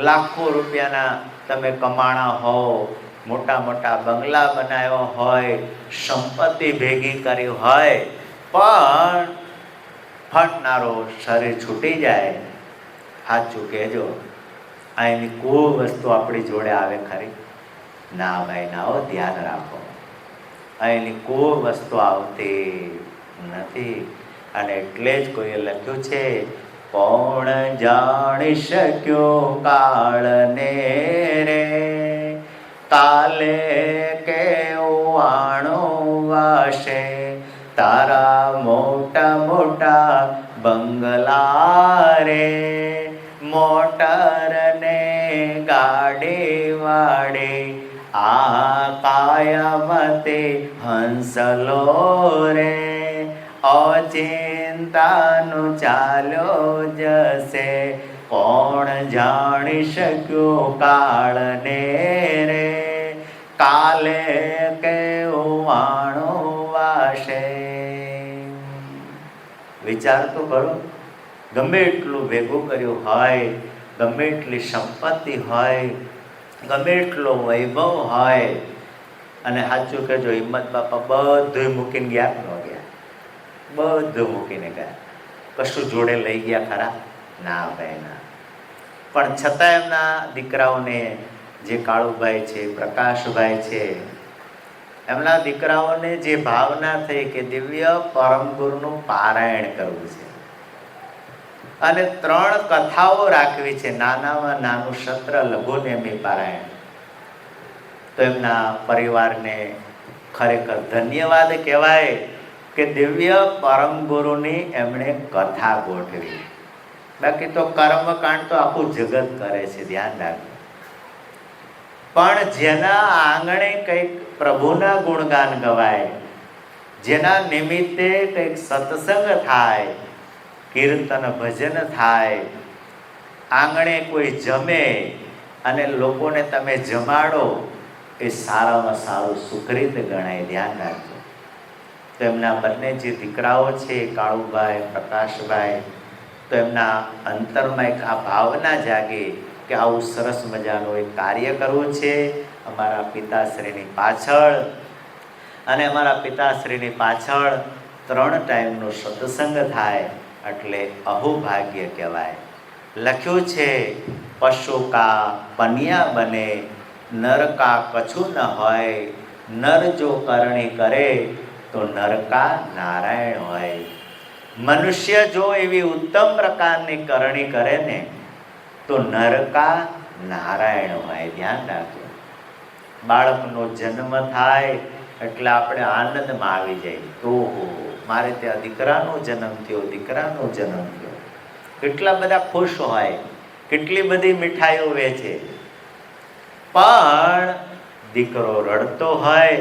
લાખો રૂપિયાના તમે કમાણા હો, મોટા મોટા બંગલા બનાવ્યો હોય, સંપત્તિ ભેગી કરી હોય, પણ ફટનારો શરીર છૂટી જાય, સાચું કહેજો, અહીંની કોઈ વસ્તુ આપણી જોડે આવે ખરી? ના ભાઈ ના, ધ્યાન રાખો, અહીંની કોઈ વસ્તુ આવતી નથી. અને એટલે જ કોઈએ લખ્યું છે, કોણ જાણી શક્યો કાળને રે, કાલે કેવું આણું વાશે, તારા મોટા મોટા બંગલા રે, મોટર ને ગાડી વાડી, આ કાયમતે હંસલો રે, અચિંતાનું ચાલ્યો જશે, કોણ જાણી શક્યો કાળને રે, કાલે કેવું આણું વાશે. વિચાર તો કરો, ગમે એટલું ભેગું કર્યું હોય, ગમે એટલી સંપત્તિ હોય, ગમે એટલો વૈભવ હોય, અને સાચું કહેજો, હિંમત બાપા બધું મૂકીને ગયા ન ગયા? બધું મૂકીને ગયા. કશું જોડે લઈ ગયા ખરા? ના ભાઈ ના. પણ છતાં એમના દીકરાઓને, જે કાળુભાઈ છે, પ્રકાશભાઈ છે, એમના દીકરાઓને જે ભાવના થઈ કે દિવ્ય પરમ ગુરુનું પારાયણ કરવું છે, અને 3 કથાઓ રાખવી છે, નાનામાં નાનું સત્ર, લઘુનેમી પારાયણ. તો એમના પરિવારને ખરેખર ધન્યવાદ કહેવાય કે દિવ્ય પરમ ગુરુની એમણે કથા ગોઠવી. બાકી તો કર્મકાંડ તો આખું જગત કરે છે, ધ્યાન રાખજો. પણ જેના આંગણે કંઈક પ્રભુના ગુણગાન ગવાય, જેના નિમિત્તે કંઈક સત્સંગ થાય, કીર્તન ભજન થાય, આંગણે કોઈ જમે અને લોકોને તમે જમાડો, એ સારામાં સારું સુકૃત ગણાય. ધ્યાન રાખજો. તો એમના બંને જે દીકરાઓ છે, કાળુભાઈ, પ્રકાશભાઈ, તો એમના અંતરમાં એક આ ભાવના જાગી કે આવું સરસ મજાનું એક કાર્ય કરવું છે અમારા પિતાશ્રીની પાછળ, અને અમારા પિતાશ્રીની પાછળ 3 ટાઈમનો સત્સંગ થાય, એટલે અહોભાગ્ય કહેવાય. લખ્યું છે, પશુ કા પનિયા બને, નર કા કછું ન હોય, નર જો કરણી કરે તો નરકા નારાયણ હોય. મનુષ્ય જો એવી ઉત્તમ પ્રકારની કરણી કરે ને તો નરકા નારાયણ હોય. ધ્યાન રાખજો. બાળકનો જન્મ થાય એટલે આપણે આનંદમાં આવી જાય, તો મારે ત્યાં દીકરાનો જન્મ થયો, દીકરાનો જન્મ થયો, કેટલા બધા ખુશ હોય, કેટલી બધી મીઠાઈઓ વેચે. પણ દીકરો રડતો હોય,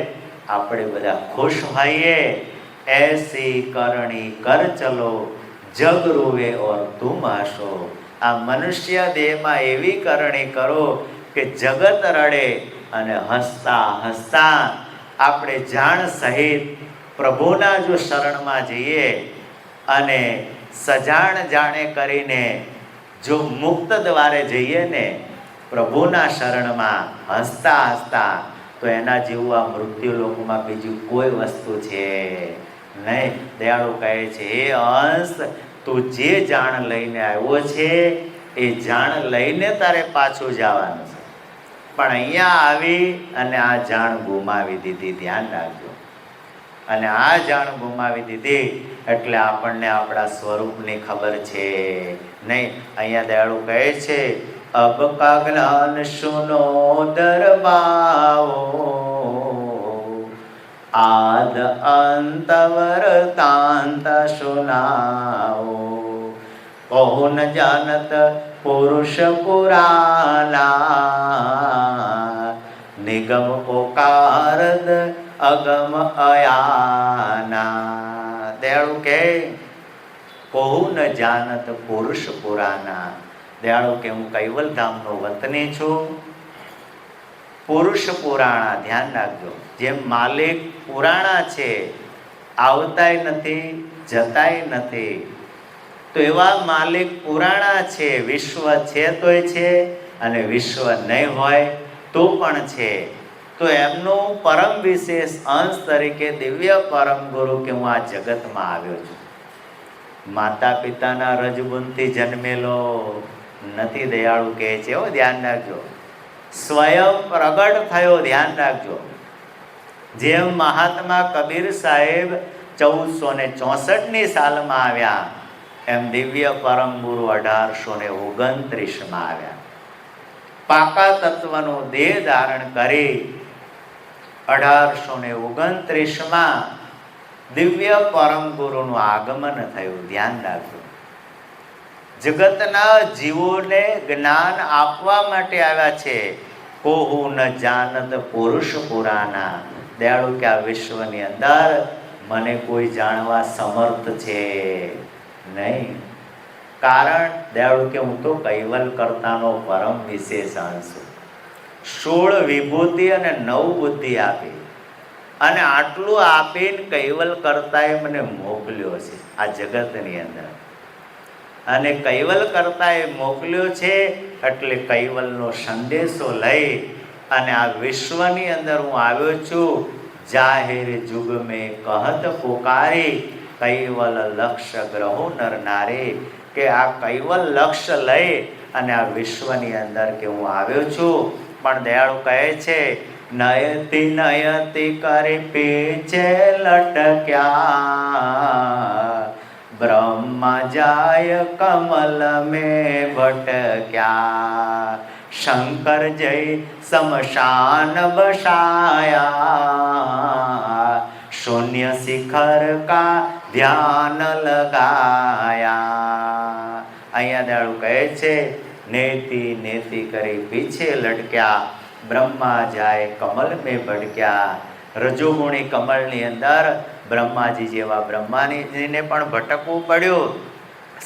આપણે બધા ખુશ હોઈએ. એસી કરણી કર ચલો, જગ રોવે ઓર તુમ હસો. આ મનુષ્ય દેહમાં એવી કરણી કરો કે જગત રડે, અને હસતા હસતા આપણે જાણ સહિત પ્રભુના જો શરણમાં જઈએ અને સજાણ જાણે કરીને જો મુક્ત દ્વારે જઈએ ને પ્રભુના શરણમાં હસતા હસતા, તો એના જેવું આ મૃત્યુ લોકમાં બીજું કોઈ વસ્તુ છે નહીં. દયાળુ કહે છે, હે હંસ, તું જે જાણ લઈને આવ્યો છે એ જાણ લઈને તારે પાછું જવાનું છે, પણ અહીંયા આવી અને આ જાણ ગુમાવી દીધી. ધ્યાન રાખજો. અને આ જાણ ગુમાવી દીધી એટલે આપણને આપણા સ્વરૂપની ખબર છે નહીં. અહીંયા દયાળુ કહે છે, અબ કા જ્ઞાન સુનો દરબાઓ, આદ અંત વરતાંત સુનાઓ, કહો ન જાનત પુરુષ પુરાના, નિગમ પોકારદ અગમ અયાના. દયાળુ કે કહુ ન જાનત પુરુષ પુરાના. દયાળુ કે હું કૈવલ ધામનો વતની છું, પુરુષ પુરાણા. ધ્યાન રાખજો. જેમ માલિક પુરાણા છે, આવતાય નથી, જતાય નથી, તો એવા માલિક પુરાણા છે. વિશ્વ છે તોય છે, અને વિશ્વ નહીં હોય તો પણ છે. તો એમનું પરમ વિશેષ અંશ તરીકે દિવ્ય પરમ ગુરુ કે હું આ જગતમાં આવ્યો છું. માતા પિતાના રજગુણથી જન્મેલો નથી, દયાળુ કહે છે. ધ્યાન રાખજો, સ્વયં પ્રગટ થયો, ધ્યાન રાખજો. જેમ મહાત્મા કબીર સાહેબ 1464ની સાલમાં આવ્યા, એમ દિવ્ય પરમ ગુરુ 1829માં આવ્યા. પાકા તત્વનો દેહ ધારણ કરી 1829માં દિવ્ય પરમ ગુરુનું આગમન થયું. ધ્યાન રાખજો, જગતના જીવોને જ્ઞાન આપવા માટે આવ્યા છે. કોહુ ન જાનત પુરુષ પુરાના. દયાળુ કે આ વિશ્વની અંદર મને કોઈ જાણવા સમર્થ છે નહીં. કારણ દયાળુ કે હું તો કૈવલ કર્તાનો પરમ વિશેષ અંશ છું. 16 વિભૂતિ અને 9 બુદ્ધિ આપી, અને આટલું આપીને કૈવલ કર્તાએ મને મોકલ્યો છે આ જગતની અંદર. અને કૈવલ કર્તાએ મોકલ્યો છે એટલે કૈવલનો સંદેશો લઈ અને આ વિશ્વની અંદર હું આવ્યો છું. જાહેર જુગ મેં કહત પુકારી, કૈવલ લક્ષ્ય ગ્રહો નર નારી. કે આ કૈવલ લક્ષ્ય લઈ અને આ વિશ્વની અંદર કે હું આવ્યો છું. પણ દયાળુ કહે છે, નયતી નયતી કરી પીછે લટક્યા, બ્રહ્મા જાય કમલ મેં ભટક્યા, શંકર જય શમશાન બસાયા, शून्य शिखर का ધ્યાન લગાયા. અહીંયા દયાળુ કહે છે, નેતિ નેતિ કરી પીછે લટક્યા, બ્રહ્મા જાય કમલ મેં ભટક્યા. રજોગુણી કમળની અંદર બ્રહ્માજી જેવા બ્રહ્માજીને પણ ભટકવું પડ્યું.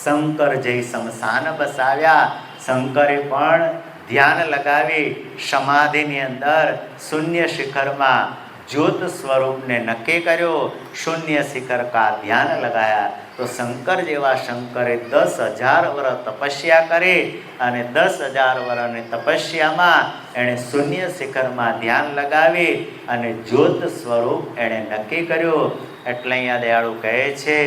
શંકર જય શમશાન બસાવ્યા, શંકરે પણ ધ્યાન લગાવી સમાધિની અંદર શૂન્ય શિખરમાં જ્યોત સ્વરૂપને નક્કી કર્યો. શૂન્ય શિખર કા ધ્યાન લગાયા. તો શંકર જેવા શંકરે 10,000 વર્ષ તપસ્યા કરી, અને 10,000 વર્ષની તપસ્યામાં એણે શૂન્ય શિખરમાં ધ્યાન લગાવી અને જ્યોત સ્વરૂપ એણે નક્કી કર્યું. એટલે અહીંયા દયાળુ કહે છે,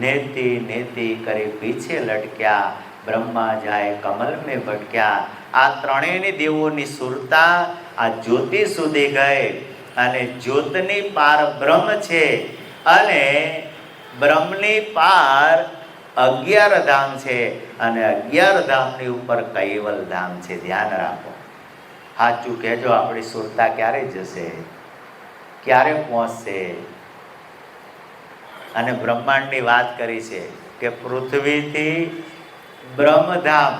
નેતિ નેતિ કરી પીછે લટક્યા, બ્રહ્મા જાય કમલ મેં ભટક્યા. આ ત્રણેયની દેવોની સુરતા આ જ્યોતિ સુધી ગઈ, અને જ્યોતની પાર બ્રહ્મ છે, અને બ્રહ્મની પાર 11 ધામ છે, અને 11 ધામની ઉપર કૈવલ ધામ છે. ધ્યાન રાખો, સાચું કહેજો, આપણી સુરતા ક્યારે જશે, ક્યારે પહોંચશે? અને બ્રહ્માંડની વાત કરી છે કે પૃથ્વીથી બ્રહ્મધામ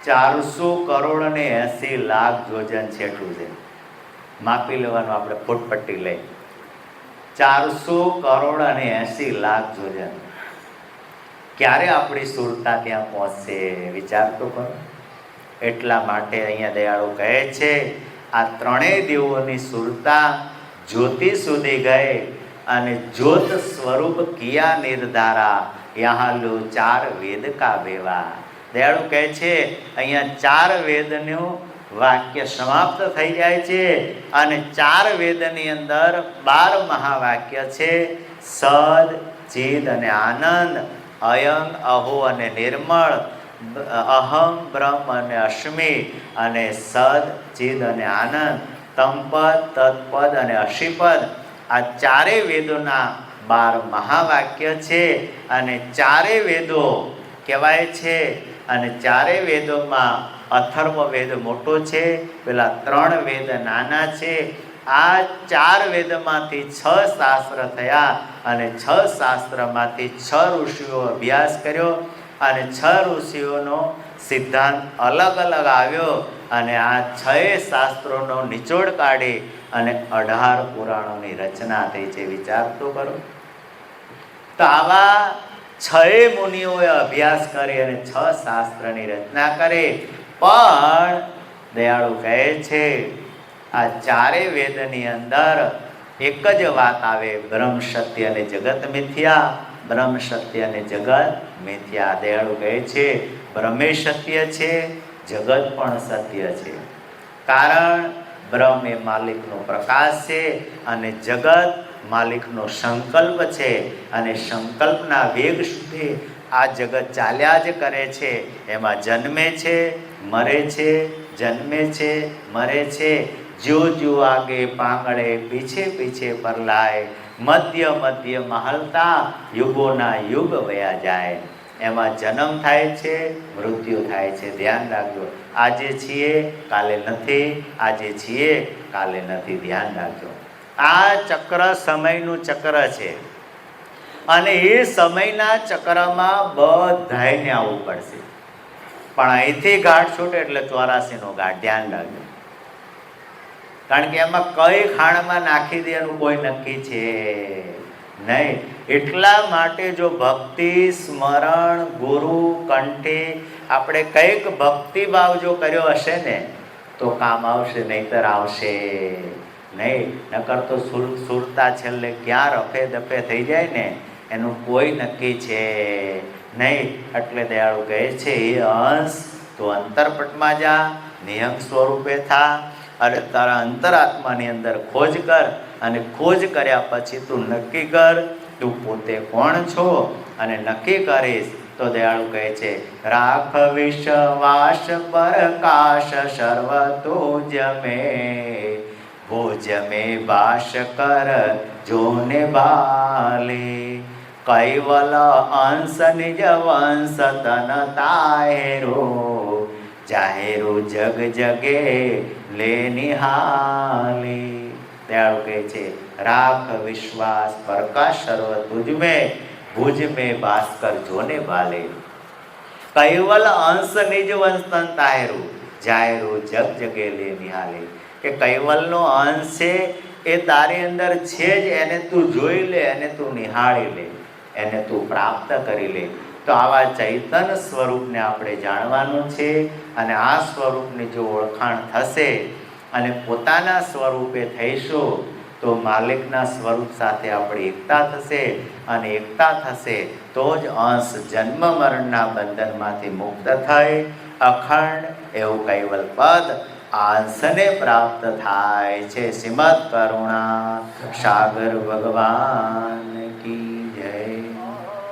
400 કરોડ અને 80 લાખ યોજન છેટું છે. માપી લેવાનું આપણે ફૂટપટ્ટી લઈ, 400 કરોડ અને 80 લાખ યોજન. ક્યારે આપણી સુરતા ત્યાં પહોંચશે, વિચાર તો કરો. એટલા માટે અહીંયા દયાળુ કહે છે, આ ત્રણેય દેવોની સુરતા જ્યોતિ સુધી ગઈ, અને જ્યોત સ્વરૂપ કિયા નિર્ધારા, યહાં લો 4 વેદ કા બેવા. દયાળુ કહે છે, અહીંયા 4 વેદનું વાક્ય સમાપ્ત થઈ જાય છે, અને 4 વેદની અંદર 12 મહાવાક્ય છે. સદ, ચિદ અને આનંદ, અયંગ, અહો અને નિર્મળ, અહમ, બ્રહ્મ અને અસ્મિ, અને સદ, ચિદ અને આનંદ, તમપદ, તત્પદ અને અશિપદ. આ 4 વેદોના 12 મહાવાક્ય છે, અને 4 વેદો કહેવાય છે. અને 4 વેદોમાં અથર્વ વેદ મોટો છે, પેલા 3 વેદ નાના છે. આ 4 વેદમાંથી 6 શાસ્ત્ર થયા, અને 6 શાસ્ત્રમાંથી 6 ઋષિઓ અભ્યાસ કર્યો, અને 6 ઋષિઓનો સિદ્ધાંત અલગ અલગ આવ્યો, અને આ 6 શાસ્ત્રોનો નિચોડ કાઢી અને 18 પુરાણોની રચના થઈ છે. વિચાર તો કરો. તો આવા 6 મુનિઓએ અભ્યાસ કરી અને 6 શાસ્ત્રની રચના કરી. પણ દયાળુ કહે છે, આ 4 વેદની અંદર એક જ વાત આવે, બ્રહ્મ સત્ય અને જગત મિથ્યા, બ્રહ્મ સત્ય અને જગત મિથ્યા. દયાળુ કહે છે, બ્રહ્મે સત્ય છે, જગત પણ સત્ય છે. કારણ બ્રહ્મ એ માલિકનો પ્રકાશ છે અને જગત માલિકનો સંકલ્પ છે અને સંકલ્પના વેગ સુધી આ જગત ચાલ્યા જ કરે છે. એમાં જન્મે છે, મરે છે, જન્મે છે, મરે છે. જ્યો જ્યો આગે પાંગળે, પીછે પીછે પરલાય, મધ્ય મધ્ય મહલતા, યુગોના યુગ વયા જાય. એમાં જન્મ થાય છે, મૃત્યુ થાય છે. ધ્યાન રાખજો. આજે છીએ, કાલે નથી, આજે છીએ, કાલે નથી. ધ્યાન રાખજો. આ ચક્ર સમયનું ચક્ર છે અને એ સમયના ચક્રમાં બધાયને આવવું પડશે. પણ અહીંથી ગાંઠ છૂટે એટલે 84નો ગાંઠ. ધ્યાન રાખજો. કારણ કે એમાં કઈ ખાણમાં નાખી દે એનું કોઈ નક્કી છે નહીં. એટલા માટે જો ભક્તિ, સ્મરણ, ગુરુ કંઠે આપણે કંઈક ભક્તિભાવ જો કર્યો હશે ને તો કામ આવશે, નહીતર આવશે નહીં. નકર તો સુરતા છેલ્લે ક્યાં રફે દફે થઈ જાય ને એનું કોઈ નક્કી છે નહીં. એટલે દયાળુ કહે છે, એ અંશ તો અંતરપટમાં જા, નિયમ સ્વરૂપે થા અને તારા અંતરાત્માની અંદર ખોજ કર. અને ખોજ કર્યા પછી તું નક્કી કર તું પોતે કોણ છો. અને નક્કી કરીશ તો દયાળુ કહે છે, રાખ વિશ્વાસ પ્રકાશ સર્વ તુજમે, ભોજમે વાસ કર જોને બાલે, કૈવલ અંશ નિજ વંશ તન તાહેરો, જાહેરો જગ જગે લે નિહાલે. દયાળુ કહે છે, રાખ વિશ્વાસ પ્રકાશ સર્વ તુજમે, ભુજ મેં ભાસ્કર જોને ભાલે, કૈવલ અંશ નિજ વંશ તન તાહેરો, જાહેરો જગ જગે લે નિહાલે. કે કૈવલનો અંશ છે એ તારી અંદર છે જ, એને તું જોઈ લે, એને તું નિહાળી લે, એને તું પ્રાપ્ત કરી લે. તો આવા ચૈતન્ય સ્વરૂપને આપણે જાણવાનું છે. અને આ સ્વરૂપની જો ઓળખાણ થશે અને પોતાના સ્વરૂપે થઈશું તો માલિકના સ્વરૂપ સાથે આપણી એકતા થશે. અને એકતા થશે તો જ અંશ જન્મ મરણના બંધનમાંથી મુક્ત થઈ અખંડ એવું કૈવલ પદ અંશને પ્રાપ્ત થાય છે. શ્રીમદ કરુણા સાગર ભગવાન